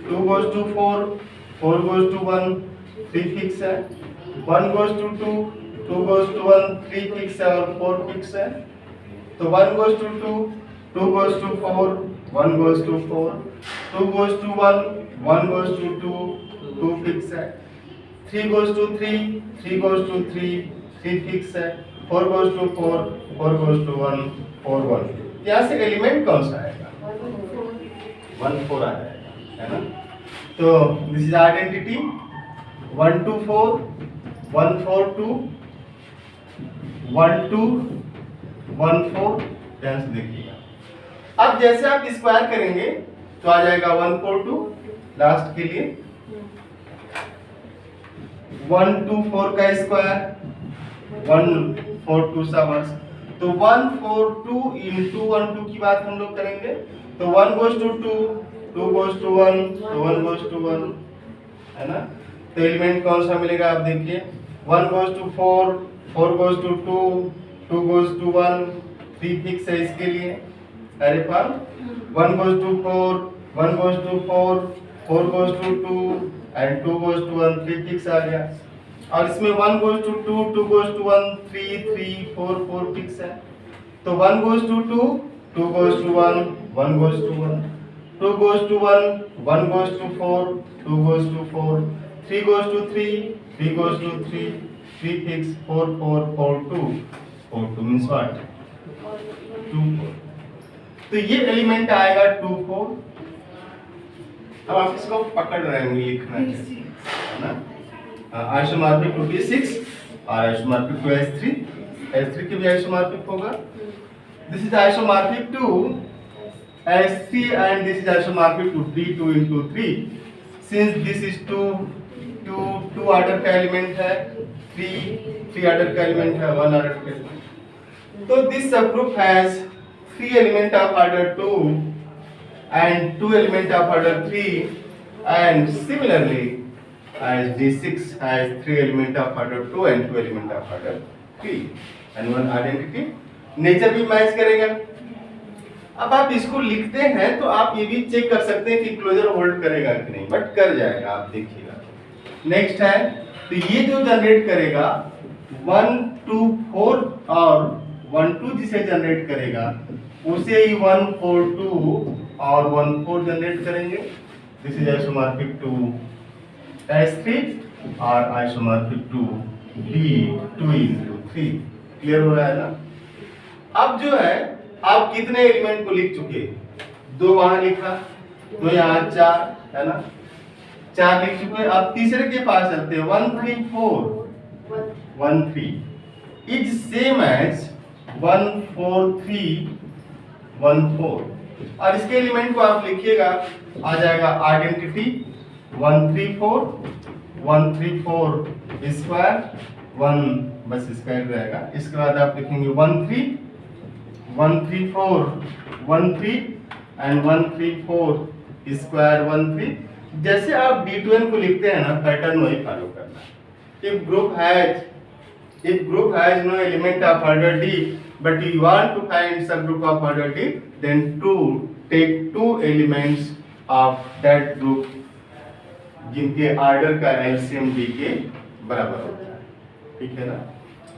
S1: 2 goes to 4, 4 goes to 1, 3 fix है, 1 goes to 2, 2 goes to 1, 3 fix है और 4 फिक्स है, तो 1 goes to 2, 2 goes to 4, 1 goes to 4, 2 goes to 1, 1 goes to 2, 2 fix है, 3 goes to 3, 3 goes to 3, 3 fix है, 4 goes to 4, 4 goes to 1, 4 1। यहाँ से एलिमेंट कौन सा आएगा? 1 4 आ जाएगा, है ना। तो दिस इज आइडेंटिटी 1 2 4 1 4 2 1 2 1 4। ध्यान से देखिएगा। अब जैसे आप स्क्वायर करेंगे तो आ जाएगा 1 4 2, लास्ट के लिए 1 2 4 का स्क्वायर 1 4 2 सा बस, तो 1 4 2 into 1 2 की बात हम लोग करेंगे, तो 1 goes to 2, 2 goes to 1, तो 1 goes to 1, है ना। तो एलिमेंट कौन सा मिलेगा आप देखिए, 1 goes to 4, 4 goes to 2, 2 goes to 1, 3 fix है इसके लिए, अरे पर 1 goes to 4, 1 goes to 4, 4 goes to 2 and 2 goes to 1, 3 fix आ गया। और इसमें 1 goes to 2, 2 goes to 1, 3 3 4 4 fix है, तो 1 goes to 2, 2 goes to 1, 1 goes to 1, 2 goes to 1, 1 goes to 4, 2 goes to 4, 3 goes to 3, 3 goes to 3, 3 fix 4 4 4 2, 4 2 means what 2 4। तो ये एलिमेंट आएगा 2 4। अब आप इसको पकड़ रहे हैं, लिखना है ना, आइसोमॉर्फिक टू B6 और आइसोमॉर्फिक टू S3, S3 की भी आइसोमॉर्फिक होगा। This is isomorphic to S3 and this is isomorphic to D2 into 3, since this is 2 order का एलिमेंट है, 3 ऑर्डर का एलिमेंट है, 1 ऑर्डर का एलिमेंट। तो this subgroup has 3 element of order 2 and 2 element of order 3, and similarly as D6 has 3 element of order 2 and 2 element of order 3 and one identity। Nature भी मैच करेगा, अब आप इसको लिखते हैं तो आप ये भी चेक कर सकते हैं कि क्लोजर होल्ड करेगा कि नहीं, बट कर जाएगा, आप देखिएगा। नेक्स्ट है, तो ये जो जनरेट करेगा 1 2 4 और 1 2 जिसे जनरेट करेगा उसे ही 1 4 2 और 1 4 जनरेट करेंगे। This is isomorphic to S3 और आइसोमॉर्फिक टू B2 क्लियर हो रहा है ना? अब जो है आप कितने एलिमेंट को लिख चुके? 2 वहां लिखा, 2 यहाँ, 4 है ना, 4 लिख चुके। अब तीसरे के पास चलते हैं, 1 3 4 1 3 इज सेम एज 1 4 3 1 4 और इसके एलिमेंट को आप लिखिएगा, आ जाएगा आइडेंटिटी 1 3 4 1 3 4 स्क्वायर 1 बस स्क्वायर रहेगा। इसके बाद आप लिखेंगे 1 3 1 3 4 1 3 एंड 1 3 4 स्क्वायर 1 3। जैसे आप D2N को लिखते हैं ना, पैटर्न वही फॉलो करना है। If group has no element of order D, but you want to find subgroup of order D, then take 2 elements of that group जिनके ऑर्डर का LCM D के बराबर होता है, ठीक है ना?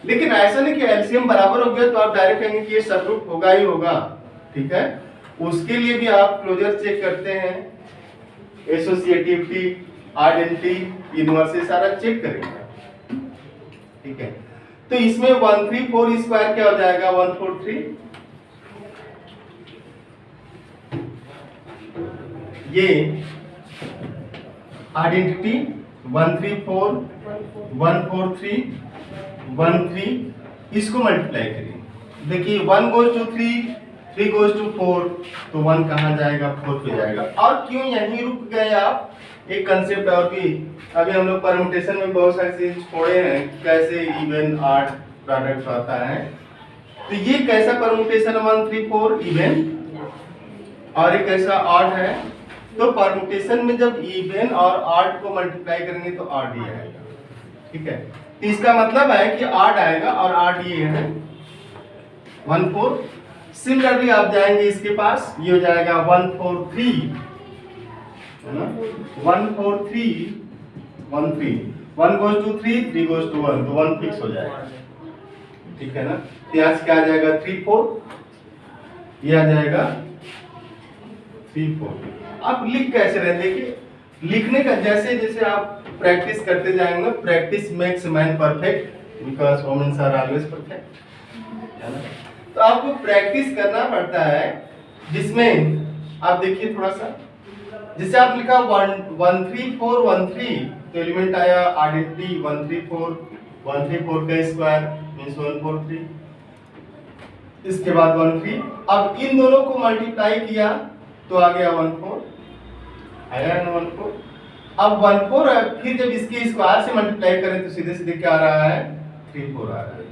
S1: लेकिन ऐसा नहीं कि LCM बराबर हो गया तो आप डायरेक्ट कहेंगे कि ये सबग्रुप होगा ही होगा, ठीक है? उसके लिए भी आप क्लोजर चेक करते हैं, एसोसिएटिविटी, आइडेंटिटी, इनवर्स सारा चेक करेंगे, ठीक है? तो इसमें 1 3 4 स्क्वायर क्या हो जाएगा? 1 4 3। ये आइडेंटिटी 1 3 4 1 4 3 1 3 इसको मल्टीप्लाई करिए। देखिए 1 goes to 3 3 goes to 4 तो 1 कहाँ जाएगा? 4 पे जाएगा। और क्यों यहीं रुक गए आप? एक कंसेप्ट और भी, अभी हम लोग परम्यूटेशन में बहुत सारी चीज छोड़े हैं, कैसे इवन ऑड प्रोडक्ट आता है। तो ये कैसा परम्यूटेशन 1 3 4 इवन और एक ऐसा ऑड है। तो परम्यूटेशन में जब इवन और ऑड को मल्टीप्लाई करेंगे तो ऑड ही आएगा, ठीक है? तो इसका मतलब है कि ऑड आएगा और ऑड ये है 1 4। सिमिलरली आप जाएंगे इसके पास, ये हो जाएगा 1 4 3 है ना, 1 4 3 1 3 1 goes to 3 3 goes to 1 तो 1 फिक्स हो जाएगा, ठीक है ना? तो यहाँ से क्या आ जाएगा? 3 4, ये आ जाएगा 3 4। आप लिख कैसे रहे? देखिए लिखने का जैसे जैसे आप प्रैक्टिस करते जाएंगे, practice makes man perfect because womens are always perfect, है ना? तो आपको प्रैक्टिस करना पड़ता है, जिसमें आप देखिए थोड़ा सा, जैसे आप लिखा 1 3 4 1 3 तो एलिमेंट आया आइडेंटिटी 1 3 4 1 3 4 का स्क्वायर मींस 1 4 3, इसके बाद 1 3। अब इन दोनों को मल्टीप्लाई किया तो आ गया 1 4, आया ना 1 4। अब 1 4 है, फिर जब इसके स्क्वायर से मल्टीप्लाई करें तो सीधे सीधे क्या आ रहा है? 3 4 आ रहा है।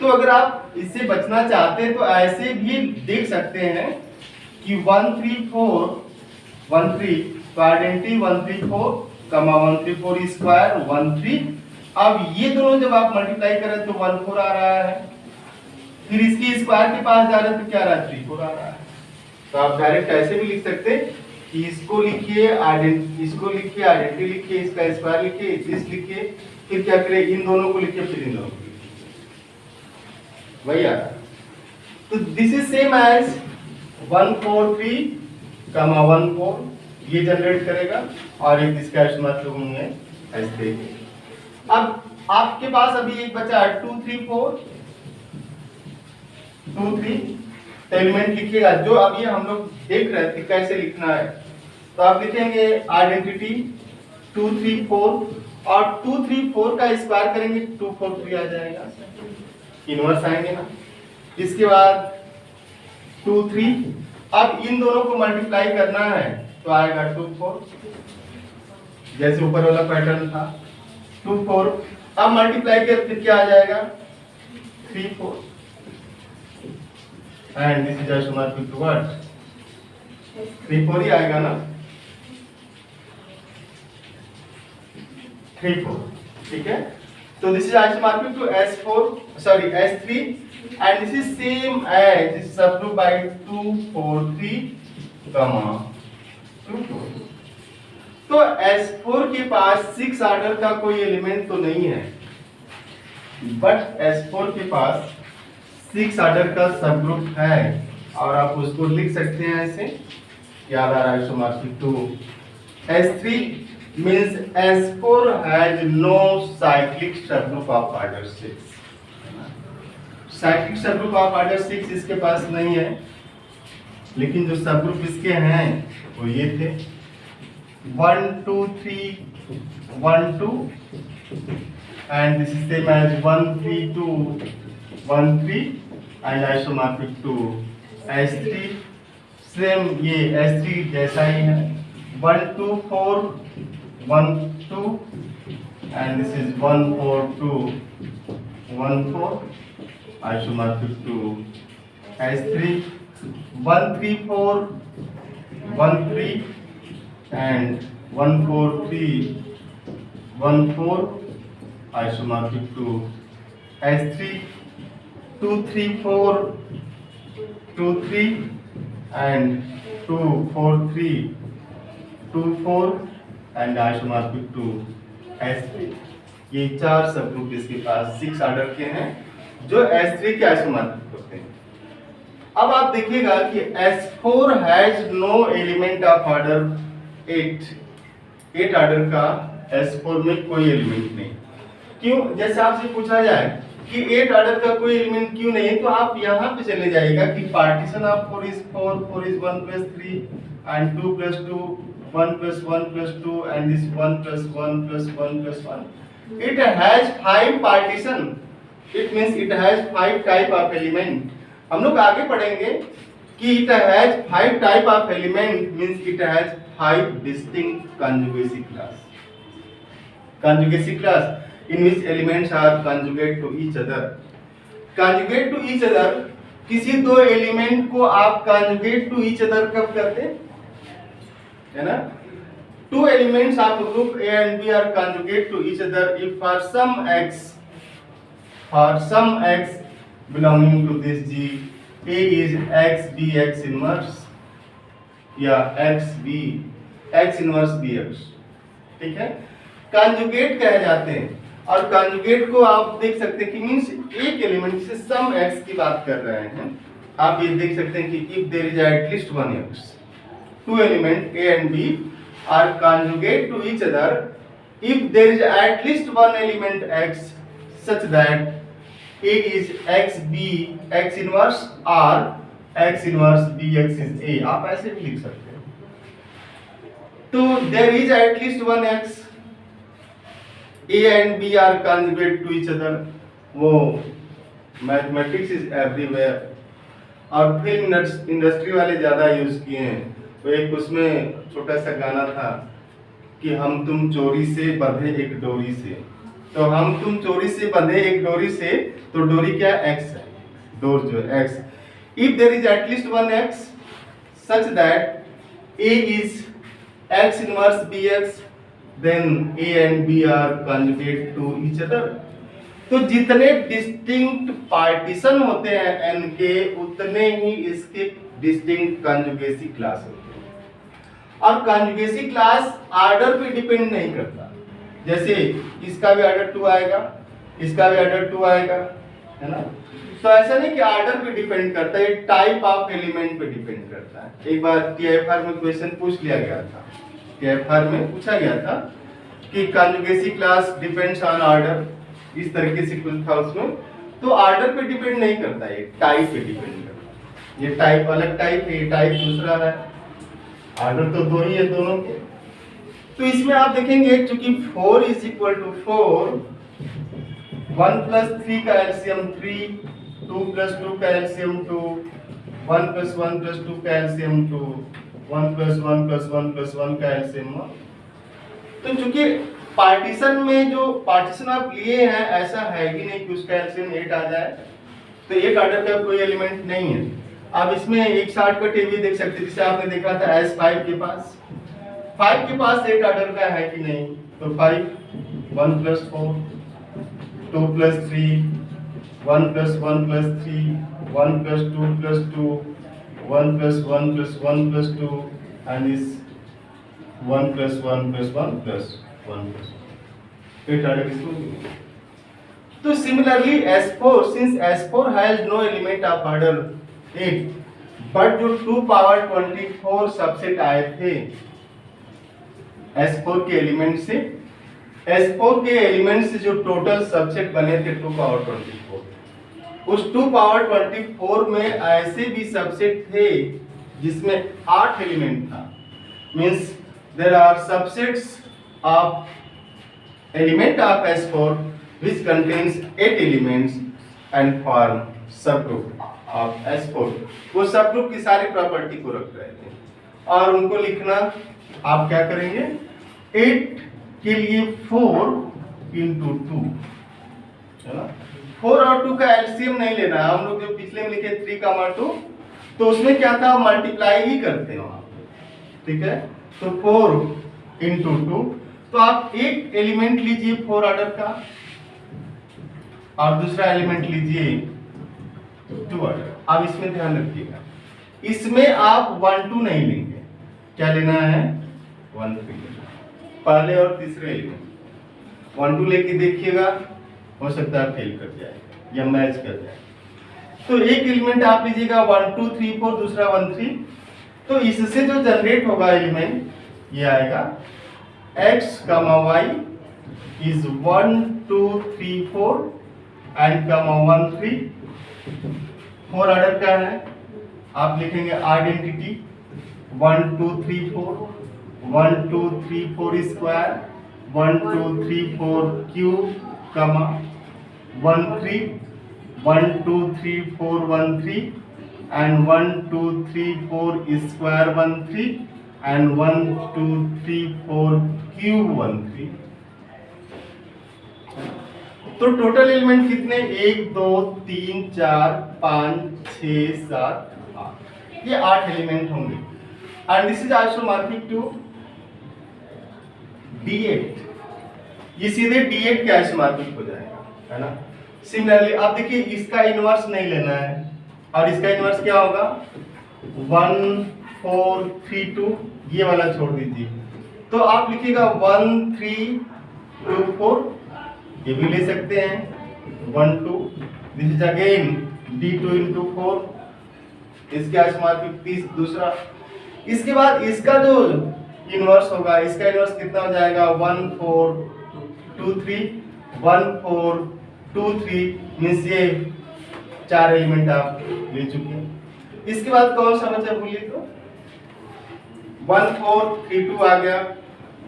S1: तो अगर आप इससे बचना चाहते हैं तो ऐसे भी देख सकते हैं कि 1 3 4 1 3 तो आइडेंटिटी 1 3 4 कमा 1 3 4 स्क्वायर 1 3। अब ये दोनों जब आप मल्टीप्लाई करें तो 1 4 आ रहा है, फिर इसके स्क्वायर के पास जा रहे हैं तो क्या आ रहा है? 3 4 आ रहा है। तो आप डायरेक्ट ऐसे भी लिख सकते हैं कि इसको लिखिए आइडेंटिटी, इसको लिखिए आइडेंटिटी लिखिए, इसका स्क्वायर लिखिए, दिस लिखिए, फिर क्या करें? इन दोनों को लिखिए, फिर इन दोनों को लिखिए, वही आ रहा है। तो दिस इज सेम एज 1 4 3 कमा 1 4 ये जनरेट करेगा और एक इसका मतलब होंगे ऐसे। अब आपके पास अभी एक बचा 2 3 4 2 3 तो एलिमेंट लिखिएगा जो अब ये हम लोग देख रहे थे कैसे लिखना है। तो आप लिखेंगे आइडेंटिटी 2 3 4 और 2 3 4 का स्क्वायर करेंगे 2 4 3 आ जाएगा, इनवर्स आएंगे ना। इसके बाद 2 3, अब इन दोनों को मल्टीप्लाई करना है तो आएगा 2 4, जैसे ऊपर वाला पैटर्न था 2 4। अब मल्टीप्लाई कर फिर क्या आ जाएगा? 3 4 and this is isomorphic to what? 3 4 ही आएगा ना, 3 4, ठीक है? So this is isomorphic to S4, sorry S3, and this is same as this subgroup by 2, 4, 3, 2, 4. तो S4 के पास 6 ऑर्डर का कोई एलिमेंट तो नहीं है, बट S4 के पास 6 ऑर्डर का सबग्रुप है और आप उसको लिख सकते हैं ऐसे, याद आ रहा है isomorphic to S3 means S4 has no cyclic subgroup of order 6. Cyclic subgroup of order 6 इसके पास नहीं है, लेकिन जो सबग्रुप इसके हैं वो ये थे 1 2 3 1 2 and this is same as 1 3 2 1 3 and isomorphic to S3, same ये S3 जैसा ही है 1 2 4 1 2 and this is 1 4 2 1 4 isomorphic to S3 1 3 4 1 3 and 1 4 3 1 4 isomorphic to S3 2 3 4 2 3 and 2 4 3 2 4 and isomorphic to S3. ये चार सबग्रुप इसके पास 6 ऑर्डर के हैं जो S3 के आइसोमॉर्फिक होते हैं। अब आप देखिएगा कि S4 has no element of order 8 order का S4 में कोई एलिमेंट नहीं। क्यों? जैसे आपसे पूछा जाए कि 8 ऑर्डर का कोई एलिमेंट क्यों नहीं, तो आप यहाँ पे चले जाइएगा कि partition of 4 is 4, 4 is 1 plus 3 and 2 plus 2, 1 plus 1 plus 2 and this 1 plus 1 plus 1 plus 1. It has 5 partition. It means it has 5 type of element. हम लोग आगे पढ़ेंगे कि it has 5 type of element means it has 5 distinct conjugacy class. Conjugacy class in which elements are conjugate to each other. Conjugate to each other, किसी दो एलिमेंट को आप conjugate to each other कब करते हैं, है ना? Two elements of group A and B are conjugate to each other if for some x belonging to this G, A is x B x inverse या x B x inverse bx, ठीक है? कंजुगेट कहे जाते हैं और कंजुगेट को आप देख सकते हैं कि मींस एक एलिमेंट से सम x की बात कर रहे हैं। आप ये देख सकते हैं कि if there is at least one x, two element A and B are conjugate to each other if there is at least one element x such that A is x B x inverse or x inverse bx is A, आप ऐसे भी लिख सकते हैं। तो there is at least one x, A and B are conjugate to each other, वो mathematics is everywhere और फिल्म इंडस्ट्री वाले ज़्यादा यूज किए हैं। तो एक उसमें छोटा सा गाना था कि हम तुम चोरी से बंधे एक डोरी से, तो हम तुम चोरी से बंधे एक डोरी से, तो डोरी क्या x है, डोर जो है x। If there is at least one x such that A is x inverse bx, then A and B are conjugate to each other. तो जितने डिस्टिंक्ट पार्टीशन होते हैं n के, उतने ही इसके डिस्टिंक्ट कंजुगेसी क्लास होते हैं। और कंजुगेसी क्लास ऑर्डर पे डिपेंड नहीं करता, जैसे इसका भी ऑर्डर 2 आएगा, इसका भी ऑर्डर 2 आएगा, है ना? तो ऐसा नहीं कि ऑर्डर पे डिपेंड करता है, टाइप ऑफ एलिमेंट पे डिपेंड करता है। एक बार टीआईएफआर में क्वेश्चन पूछ लिया गया था, टीआईएफआर में पूछा गया था कि कंजुगेसी क्लास डिपेंड्स ऑन ऑर्डर, इस तरीके से कुछ था उसमें। तो ऑर्डर पे डिपेंड नहीं करता, ये टाइप पे डिपेंड करता है। ये टाइप अलग टाइप है, ये टाइप दूसरा है, ऑर्डर तो दो ही है दोनों के। तो इसमें आप देखेंगे चूंकि 4 is equal to 4, 1 plus 3 का एलसीएम 3, 2 plus 2 का एलसीएम 2, 1 plus 1 plus 2 का एलसीएम 2, 1 plus 1 plus 1 plus 1 का एलसीएम 1। तो चूंकि पार्टीशन में जो पार्टीशन आप लिए हैं, ऐसा है कि नहीं कि उसका एलसीएम 8 आ जाए, तो 8 ऑर्डर का कोई एलिमेंट नहीं है। आप इसमें एक शॉर्टकट ये भी देख सकते हैं, जिसे आपने देखा था S5 के पास, 5 के पास 8 ऑर्डर का है कि नहीं, तो 5 1 plus 4 2 plus 3, 1 plus 1 plus 3, 1 plus 2 plus 2, 1 plus 1 plus 1 plus 2, and is 1 plus 1 plus 1 plus 1 plus 1. 8 order is moving. So similarly S4, since S4 has no element of order 8, but जो 2 power 24 सबसेट आए थे S4 के एलिमेंट से, S4 के एलिमेंट से जो टोटल सबसेट बने थे 2 पावर 24, उस 2 पावर 24 में ऐसे भी सबसेट थे जिसमें 8 एलिमेंट था. Means there are subsets of element of S4 which contains 8 elements and form subgroup of S4. वो सबग्रुप की सारी प्रॉपर्टी को रख रहे थे और उनको लिखना आप क्या करेंगे, 8 के लिए 4 into 2 है ना. 4 और 2 का एलसीएम नहीं लेना है. हम लोग जो पिछले में लिखे 3, 2 तो उसमें क्या था, मल्टीप्लाई ही करते हैं वहां. ठीक है, तो 4 into 2, तो आप एक एलिमेंट लीजिए 4 ऑर्डर का और दूसरा एलिमेंट लीजिए 2 ऑर्डर. अब इसमें ध्यान रखिएगा, इसमें आप 1 2 नहीं लेंगे. क्या लेना है, 1 3 पहले और तीसरे एलिमेंट. 1 2 लेके देखिएगा, हो सकता है फेल कर जाए या मैच कर जाए. तो एक एलिमेंट आप लीजिएगा 1 2 3 4, दूसरा 1 3. तो इससे जो जनरेट होगा एलिमेंट ये आएगा x, y is 1 2 3 4 and 1 3. 4 order का है, आप लिखेंगे identity 1 2 3 4, 1 2 3 4 square, 1 2 3 4 cube, 1 3, 1 2 3 4 1 3 and 1 2 3 4 square 1 3 and 1 2 3 4 cube 1 3. तो टोटल एलिमेंट कितने, 1 2 3 4 5 6 7 8. ये 8 एलिमेंट होंगे. And this is also marking to D8. ये सीधे D8 के आइसोमॉर्फिक हो जाएगा, है ना. सिमिलरली आप देखिए, इसका इनवर्स नहीं लेना है और इसका इनवर्स क्या होगा, 1 4 3 2, ये वाला छोड़ दीजिए. तो आप लिखिएगा 1 3 2 4, ये भी ले सकते हैं 1 2. This is again D2 into 4. इसके आइसोमॉर्फिक 30 दूसरा. इसके बाद इसका जो इनवर्स होगा, इसका इनवर्स कितना हो जाएगा, 1 4 2 3, 1 4 2 3. मींस ये 4 एलिमेंट आप ले चुके हैं. इसके बाद कौन सा बचा बोलिए, तो 1 4 3 2 आ गया,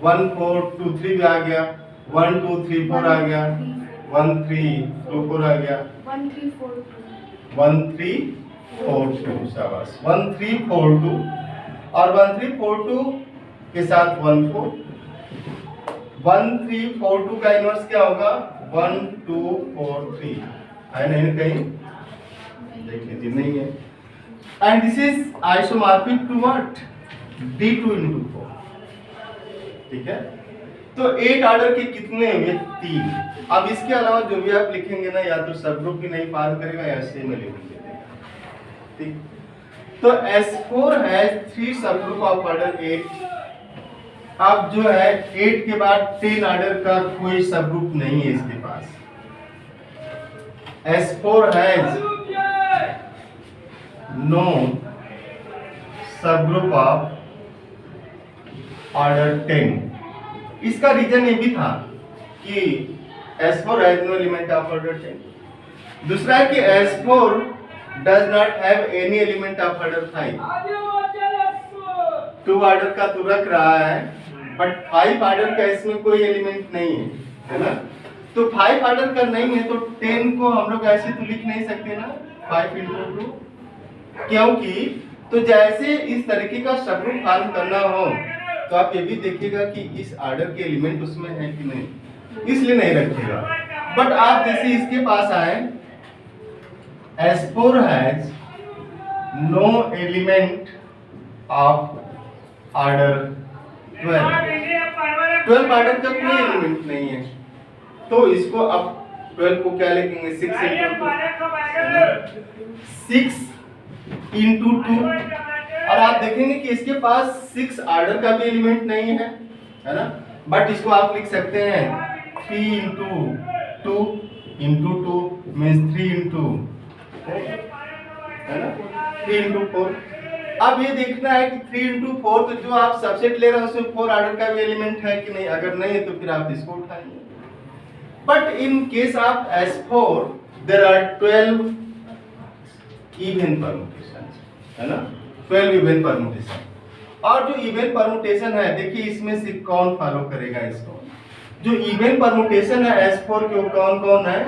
S1: 1 4 2 3 भी आ गया, 1 2 3 4 आ गया, 1 3 2 4 आ गया, 1 3 4 2. शाबाश, 1 3 4 2 और 1 3 4 2 के साथ 1 4. 1 3 4 2 का इनवर्स क्या होगा, 1 2 4 3. है नहीं कहीं, देखिए जी नहीं है. And this is isomorphic to what, D2 into 4. ठीक है, तो 8 ऑर्डर के कितने हुए, 3. अब इसके अलावा जो भी आप लिखेंगे ना, या तो सब ग्रुप ही नहीं पार करेगा या सेम एलिमेंट देगा. ठीक, तो S4 है 3 सब ग्रुप ऑफ ऑर्डर 8. अब जो है 8 के बाद 10 ऑर्डर का कोई सब ग्रुप नहीं है इसके पास. S4 has no sub group of order 10. इसका रीजन ये भी था कि S4 has no element of order 10. दूसरा है कि S4 does not have any element of order 5. 2 order का तो रख रहा है, बट 5 ऑर्डर का इसमें कोई एलिमेंट नहीं है ना. तो 5 ऑर्डर का नहीं है, तो 10 को हम लोग ऐसे तो लिख नहीं सकते ना, 5 into 2. क्योंकि तो जैसे इस तरीके का सबग्रुप फॉर्म करना हो, तो आप ये भी देखिएगा कि इस ऑर्डर के एलिमेंट उसमें है कि नहीं, इसलिए नहीं रखिएगा. बट आप जैसे इसके पास आए, S4 has no element of order 12 order का कोई एलिमेंट नहीं है. तो इसको अब 12 को क्या लिखेंगे 6 इंटू 2 और आप देखेंगे कि इसके पास 6 ऑर्डर का भी एलिमेंट नहीं है ना, बट इसको आप लिख सकते हैं 3 इंटू 2 इंटू 2 मीन्स 3 इंटू है ना 3 इंटू 4। अब ये देखना है कि 3 इंटू 4 तो जो आप सबसेट ले रहे हैं उसमें 4 ऑर्डर का भी एलिमेंट है कि नहीं, अगर नहीं है तो फिर आप इसको उठाएंगे। But in case of S4 there are 12 even permutation है ना, 12 इवन परमुटेशन। और जो इवन परमुटेशन है देखिए इसमें से कौन फॉलो करेगा इसको, जो इवन परमुटेशन है S4 के कौन कौन है,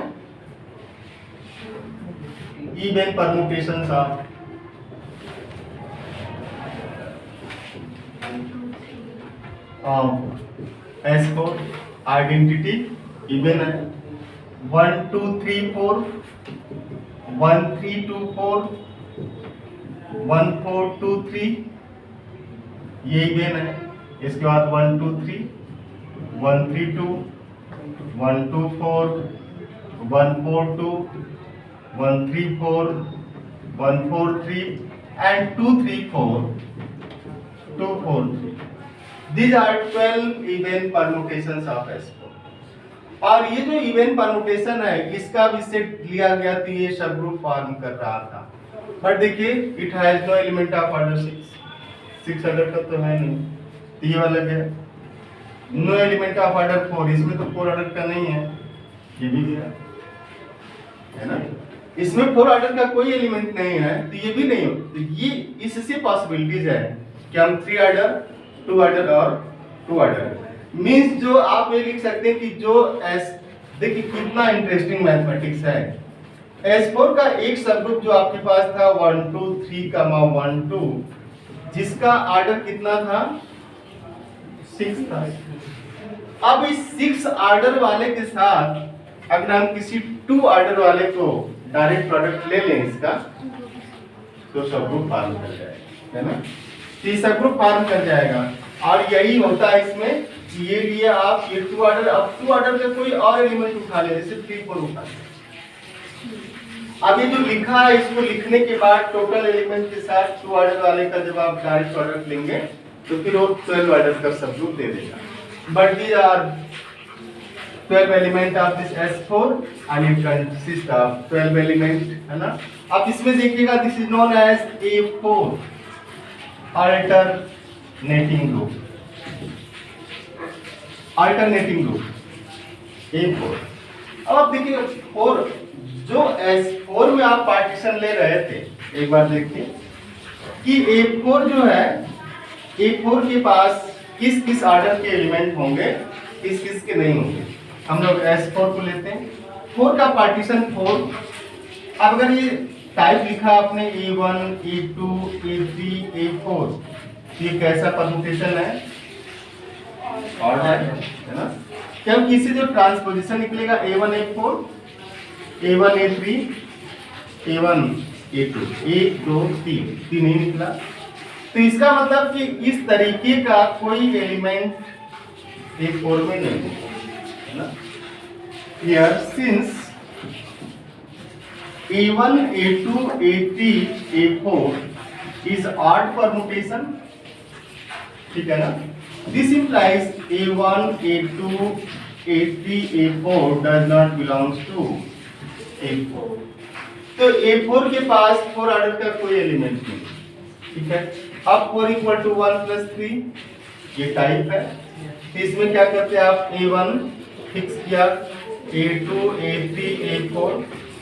S1: even permutations of S4 identity even है 1 2 3 4 1 3 2 4 1 4 2 3 ये इवन है। इसके बाद 1 2 3 1 3 2 1 2 4 1 4 2 1 3 4 1 4 3 and 2 3 4 2 4 3। These are 12 even permutations of S4। और ये जो इवन परमुटेशन है इसका भी सेट लिया गया तो ये सब ग्रुप फॉर्म कर रहा था, बट देखिए it has no element of order 6 order का तो है नहीं, तो ये वाला क्या है, नो एलिमेंट ऑफ ऑर्डर 4, इसमें तो 4 ऑर्डर का नहीं है, ये भी गया है ना, इसमें 4 ऑर्डर का कोई एलिमेंट नहीं है तो ये भी नहीं हो। तो ये इससे पॉसिबिलिटीज है कि हम 3 ऑर्डर 2 ऑर्डर और 2 ऑर्डर मींस जो आप ये लिख सकते हैं कि जो एस देखिए कितना इंटरेस्टिंग मैथमेटिक्स है। S4 का एक सबग्रुप जो आपके पास था 1 2 3 1 2 जिसका ऑर्डर कितना था 6 था। अब इस 6 ऑर्डर वाले के साथ अगर हम किसी 2 ऑर्डर वाले को डायरेक्ट प्रोडक्ट ले लें इसका तो सबग्रुप फॉर्म कर जाएगा है ना, तो ये सबग्रुप फॉर्म कर जाएगा। और यही होता है इसमें ये लिए आप ये 2 ऑर्डर, अब 2 ऑर्डर का कोई और एलिमेंट उठा ले जैसे 3 4 उठा ले। अब ये जो लिखा है इसको लिखने के बाद टोटल एलिमेंट के साथ 2 ऑर्डर वाले का जब आप डायरेक्ट प्रोडक्ट लेंगे तो फिर वो 12 ऑर्डर का सबग्रुप दे देगा। But these are 12 element of this S4 and it consist of 12 element है ना। अब इसमें देखिएगा this is known as A4 alternating group, alternating group A4। अब आप देखिए 4 जो S4 में आप पार्टीशन ले रहे थे, एक बार देखिए कि A4 जो है A4 के पास किस किस ऑर्डर के एलिमेंट होंगे, किस किस के नहीं होंगे। हम लोग S4 को लेते हैं, 4 का पार्टीशन 4। अब अगर ये टाइप लिखा आपने A1 A2 A3 A4 ये कैसा परमुटेशन है, ऑर्डर है ना, क्योंकि इससे जो ट्रांसपोजिशन निकलेगा A1 A4 A1 A3 A1 A2 1 2 3 3 ही निकला। तो इसका मतलब कि इस तरीके का कोई एलिमेंट A4 में नहीं है ना। Here since A1 A2 A3 A4 is odd permutation, ठीक है ना, this implies A1 A2 A3 A4 does not belongs to A4। तो A4 के पास 4 ऑर्डर का कोई एलिमेंट नहीं, ठीक है। अब 4 इक्वल टू 1 प्लस 3 ये टाइप है, तो इसमें क्या करते हैं आप A1 फिक्स किया A2 A3 A4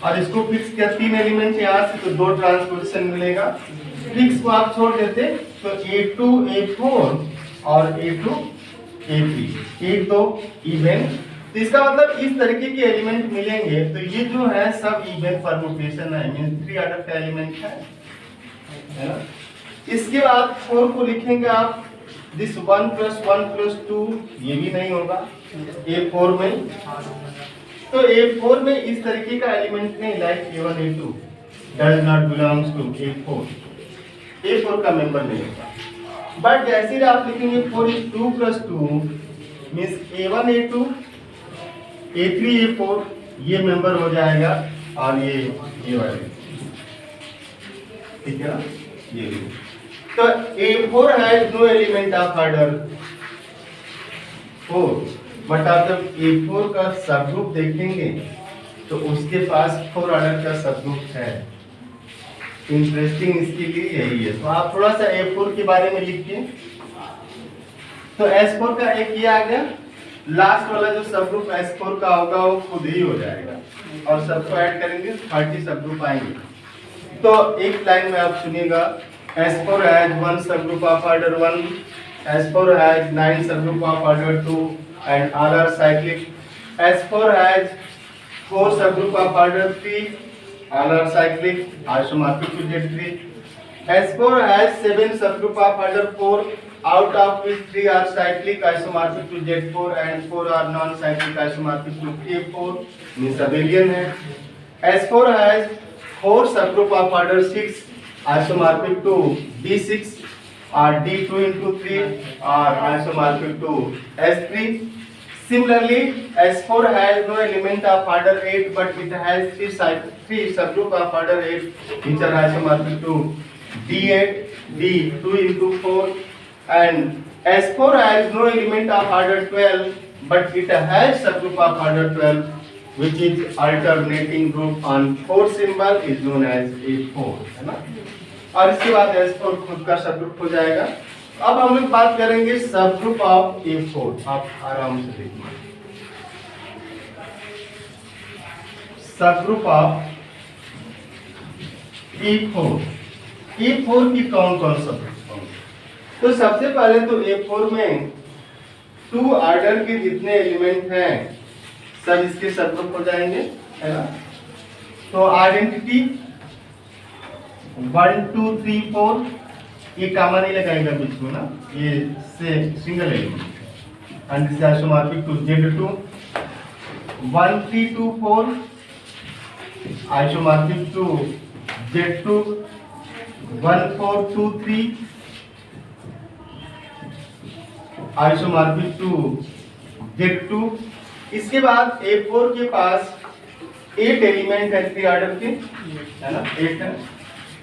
S1: और इसको फिक्स किया 3 एलिमेंट यहाँ से तो 2 ट्रांसपोजिशन मिलेगा, फिक्स को आप छोड़ देते तो A2 A4 और A2 A3 1 2 इवन। तो इसका मतलब इस तरीके के एलिमेंट मिलेंगे तो ये जो है सब इवन परमुटेशन है, मींस 3 ऑर्डर का एलिमेंट है ना। इसके बाद 4 को लिखेंगे आप दिस 1 + 1 + 2 ये भी नहीं होगा A4 में, तो A4 में इस तरीके का एलिमेंट नहीं, like A1 A2 does not belongs to A4 का मेंबर नहीं होगा। बट जैसे आप लिखेंगे 4 is 2 + 2 means A1 A2 A3 A4 ये मेंबर हो जाएगा और ये वाले, ठीक है ना, ये भी। तो A4 has no element of order 4, but आप जब A4 का सब ग्रुप देखेंगे तो उसके पास 4 ऑर्डर का सब ग्रुप है। इंटरेस्टिंग इसके लिए यही है। तो आप थोड़ा सा A4 के बारे में लिखिए। तो S4 का एक ये आ गया, लास्ट वाला जो सब ग्रुप S4 का होगा वो खुद ही हो जाएगा और सबको ऐड करेंगे 30 सब ग्रुप आएंगे। तो एक लाइन में आप सुनिएगा, S4 has 1 subgroup of order 1, S4 has 9 subgroup of order 2 and all are cyclic. S4 has 4 subgroup of order 3, all are cyclic, isomorphic to Z3. S4 has 7 subgroup of order 4, out of which 3 are cyclic, isomorphic to Z4 and 4 are non-cyclic, isomorphic to K4, means abelian है। S4 has 4 subgroup of order 6, isomorphic to D6 or D2 into 3 or isomorphic to S3. Similarly, S4 has no element of order 8, but it has 3 subgroup of order 8 which are isomorphic to D8, D2 into 4, and S4 has no element of order 12, but it has subgroup of order 12 which is alternating group on 4 symbol is known as A4, है ना। और इसके बाद S4 खुद का सब ग्रुप हो जाएगा। अब हम लोग बात करेंगे सब ग्रुप ऑफ A4। आप आराम से देखिए, सब ग्रुप ऑफ A4। A4 की कौन कौन सब ग्रुप? तो सबसे पहले तो A4 में 2 ऑर्डर के जितने एलिमेंट हैं सब इसके सब ग्रुप हो जाएंगे, है ना। तो आइडेंटिटी 1 2 3 4 ये कामा नहीं लगाएगा बीच में ना, ये से single element and this isomorphic to Z2। 1 3 2 4 isomorphic to Z2। 1 4 2 3 isomorphic to Z2। इसके बाद A4 के पास 8 एलिमेंट है 3 ऑर्डर के, है ना, 8 है।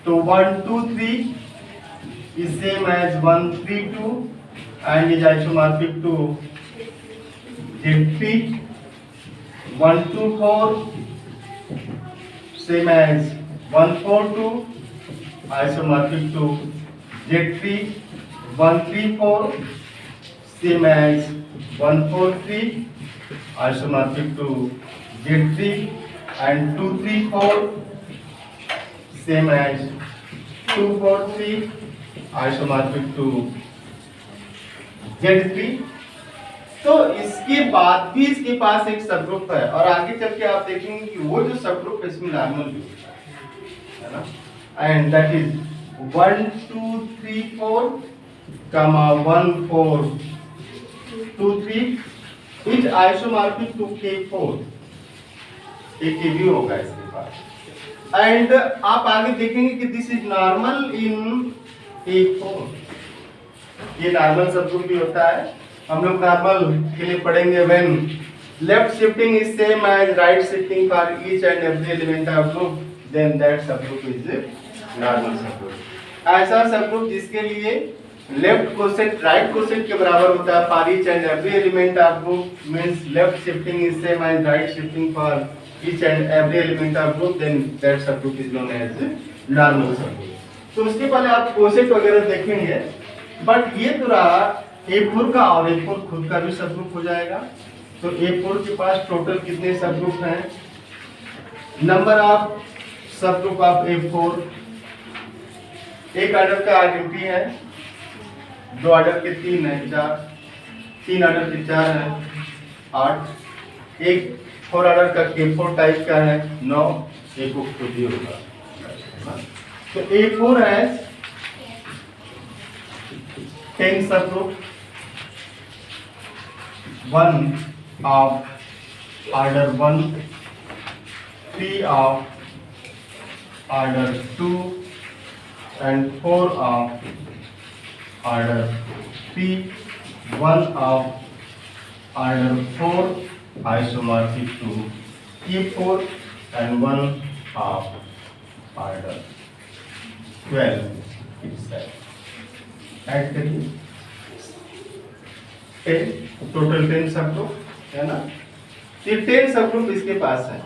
S1: तो 1 2 3 is same as 1 3 2 and is isomorphic to Z3। 1 2 4 same as 1 4 2 isomorphic to Z3। 1 3 4 same as 1 4 3 isomorphic to Z3 and 2 3 4 same as 2 4 3 isomorphic to Z3। तो इसके बाद भी इसके पास एक सब ग्रुप है और आगे चल के आप देखेंगे कि वो जो सब ग्रुप है इसमें नॉर्मल है ना, and that is 1 2 3 4 comma 1 4 2 3 is isomorphic to K4। एक भी होगा इसके पास। एंड आप आगे देखेंगे कि this is normal in A4। ये नॉर्मल सब ग्रुप भी होता है। हम लोग नॉर्मल के लिए पढ़ेंगे when left shifting is same as right shifting for each and every element of group, then that sub group is normal sub group. ऐसा सब ग्रुप जिसके लिए लेफ्ट कोसेट राइट कोसेट के बराबर होता है for each and every element of group, means left shifting is same as right shifting for each and every element of group, then that subgroup is known as normal subgroup। तो उसके पहले आप कोसेट वगैरह देखेंगे, बट ये तो रहा A4 का और A4 खुद का भी सबग्रुप हो जाएगा। तो A4 के पास टोटल कितने सबग्रुप हैं? Number of subgroup of A4, एक ऑर्डर का आइडेंटिटी है, 2 ऑर्डर के 3 है 4, 3 ऑर्डर के 4 है 8, एक 4 ऑर्डर का K4 टाइप का है 9, एक को खुद ही होगा। तो A4 है 10 subgroup, 1 of order 1, 3 of order 2 and 4 of order 3, 1 of order 4 isomorphic to K4 and 1/2 order 12 itself। Add करिए 10, टोटल 10 सब ग्रुप है ना। ये 10 सब ग्रुप इसके पास है,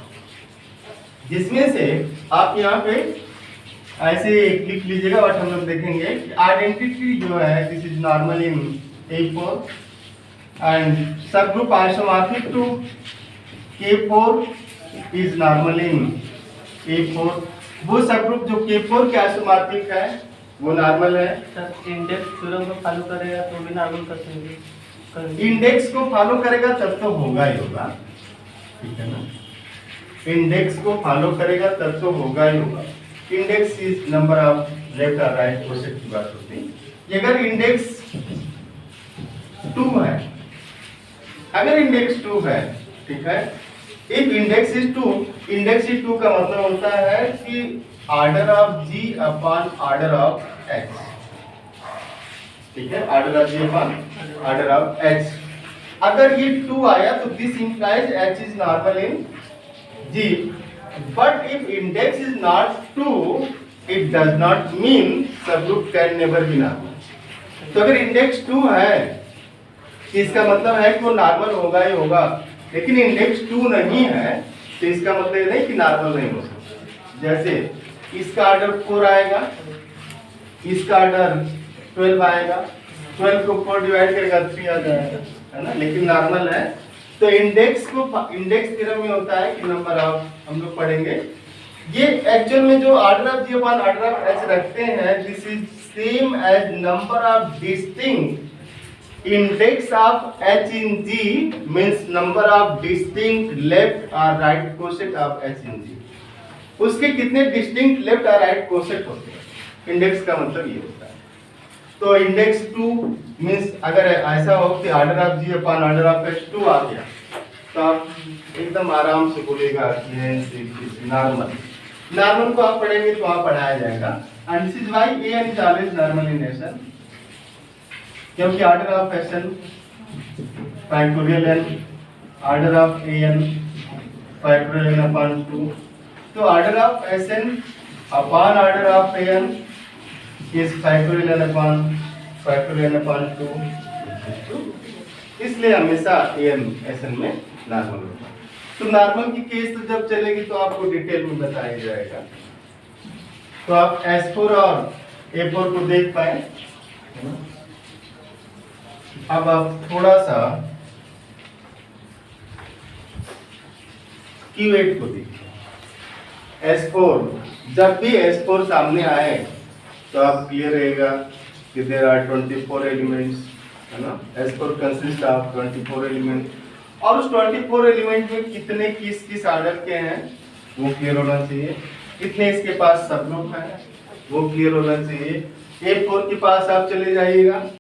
S1: जिसमें से आप यहाँ पे ऐसे लिख लीजिएगा। और हम लोग देखेंगे आइडेंटिटी जो है this is normal in A4 and subgroup isomorphic to K4 is normal in A4। वो सब ग्रुप जो K4 के आइसोमॉर्फिक है वो नॉर्मल है।
S2: सर इंडेक्स थ्योरम को फॉलो करेगा तो भी नॉर्मल कर देंगे।
S1: इंडेक्स को फॉलो करेगा तब तो होगा ही होगा, ठीक है ना। इंडेक्स को फॉलो करेगा तब तो होगा ही होगा। Index is number of left और राइट कोसेट की बात होती है। अगर इंडेक्स 2 है, अगर इंडेक्स 2 है, ठीक है, if index is 2, index is 2 का मतलब होता है कि order of G upon order of H, ठीक है, order of G upon order of H। अगर ये 2 आया तो this implies H is normal in G, but if index is not 2, it does not mean subgroup can never be normal। तो अगर इंडेक्स 2 है, इसका मतलब है कि वो नॉर्मल होगा ही होगा, लेकिन इंडेक्स 2 नहीं है तो इसका मतलब ये नहीं कि नॉर्मल नहीं हो सकता। जैसे इसका ऑर्डर 4 आएगा, इसका ऑर्डर 12 आएगा, 12 को 4 डिवाइड करेगा 3 आ जाएगा, है ना, लेकिन नॉर्मल है। तो इंडेक्स थ्योरम में होता है कि नंबर ऑफ, हम लोग पढ़ेंगे ये एक्चुअल में जो order of G upon order of H रखते हैं, this is same as number of distinct index of H in G means number of distinct left और right coset of H in G। उसके कितने डिस्टिंक्ट लेफ्ट और राइट कोसेट होते हैं, इंडेक्स का मतलब ये होता है। तो इंडेक्स 2 मींस अगर ऐसा हो कि order of G upon order of H 2 आ गया तो आप एकदम आराम से बोलेगा कि नॉर्मल को आप पढ़ेंगे तो आप पढ़ाया जाएगा। And this is why AN is always normal in Sn, क्योंकि order of Sn factorial n, order of AN factorial n upon 2, तो order of Sn upon order of AN is factorial n upon 2, इसलिए हमेशा an Sn में नॉर्मल होगा। तो नॉर्मल की केस तो जब चलेगी तो आपको डिटेल में बताया जाएगा। तो आप S4 और A4 को देख पाए। अब आप थोड़ा सा Q8 को देखिए। S4, जब भी S4 सामने आए तो आप क्लियर रहेगा कि देयर आर 24 एलिमेंट्स, है ना। S4 कंसिस्ट ऑफ 24 एलिमेंट, और उस 24 एलिमेंट में कितने किस ऑर्डर के हैं वो क्लियर होना चाहिए। कितने इसके पास सब ग्रुप हैं वो क्लियर होना चाहिए। A4 के पास आप चले जाइएगा,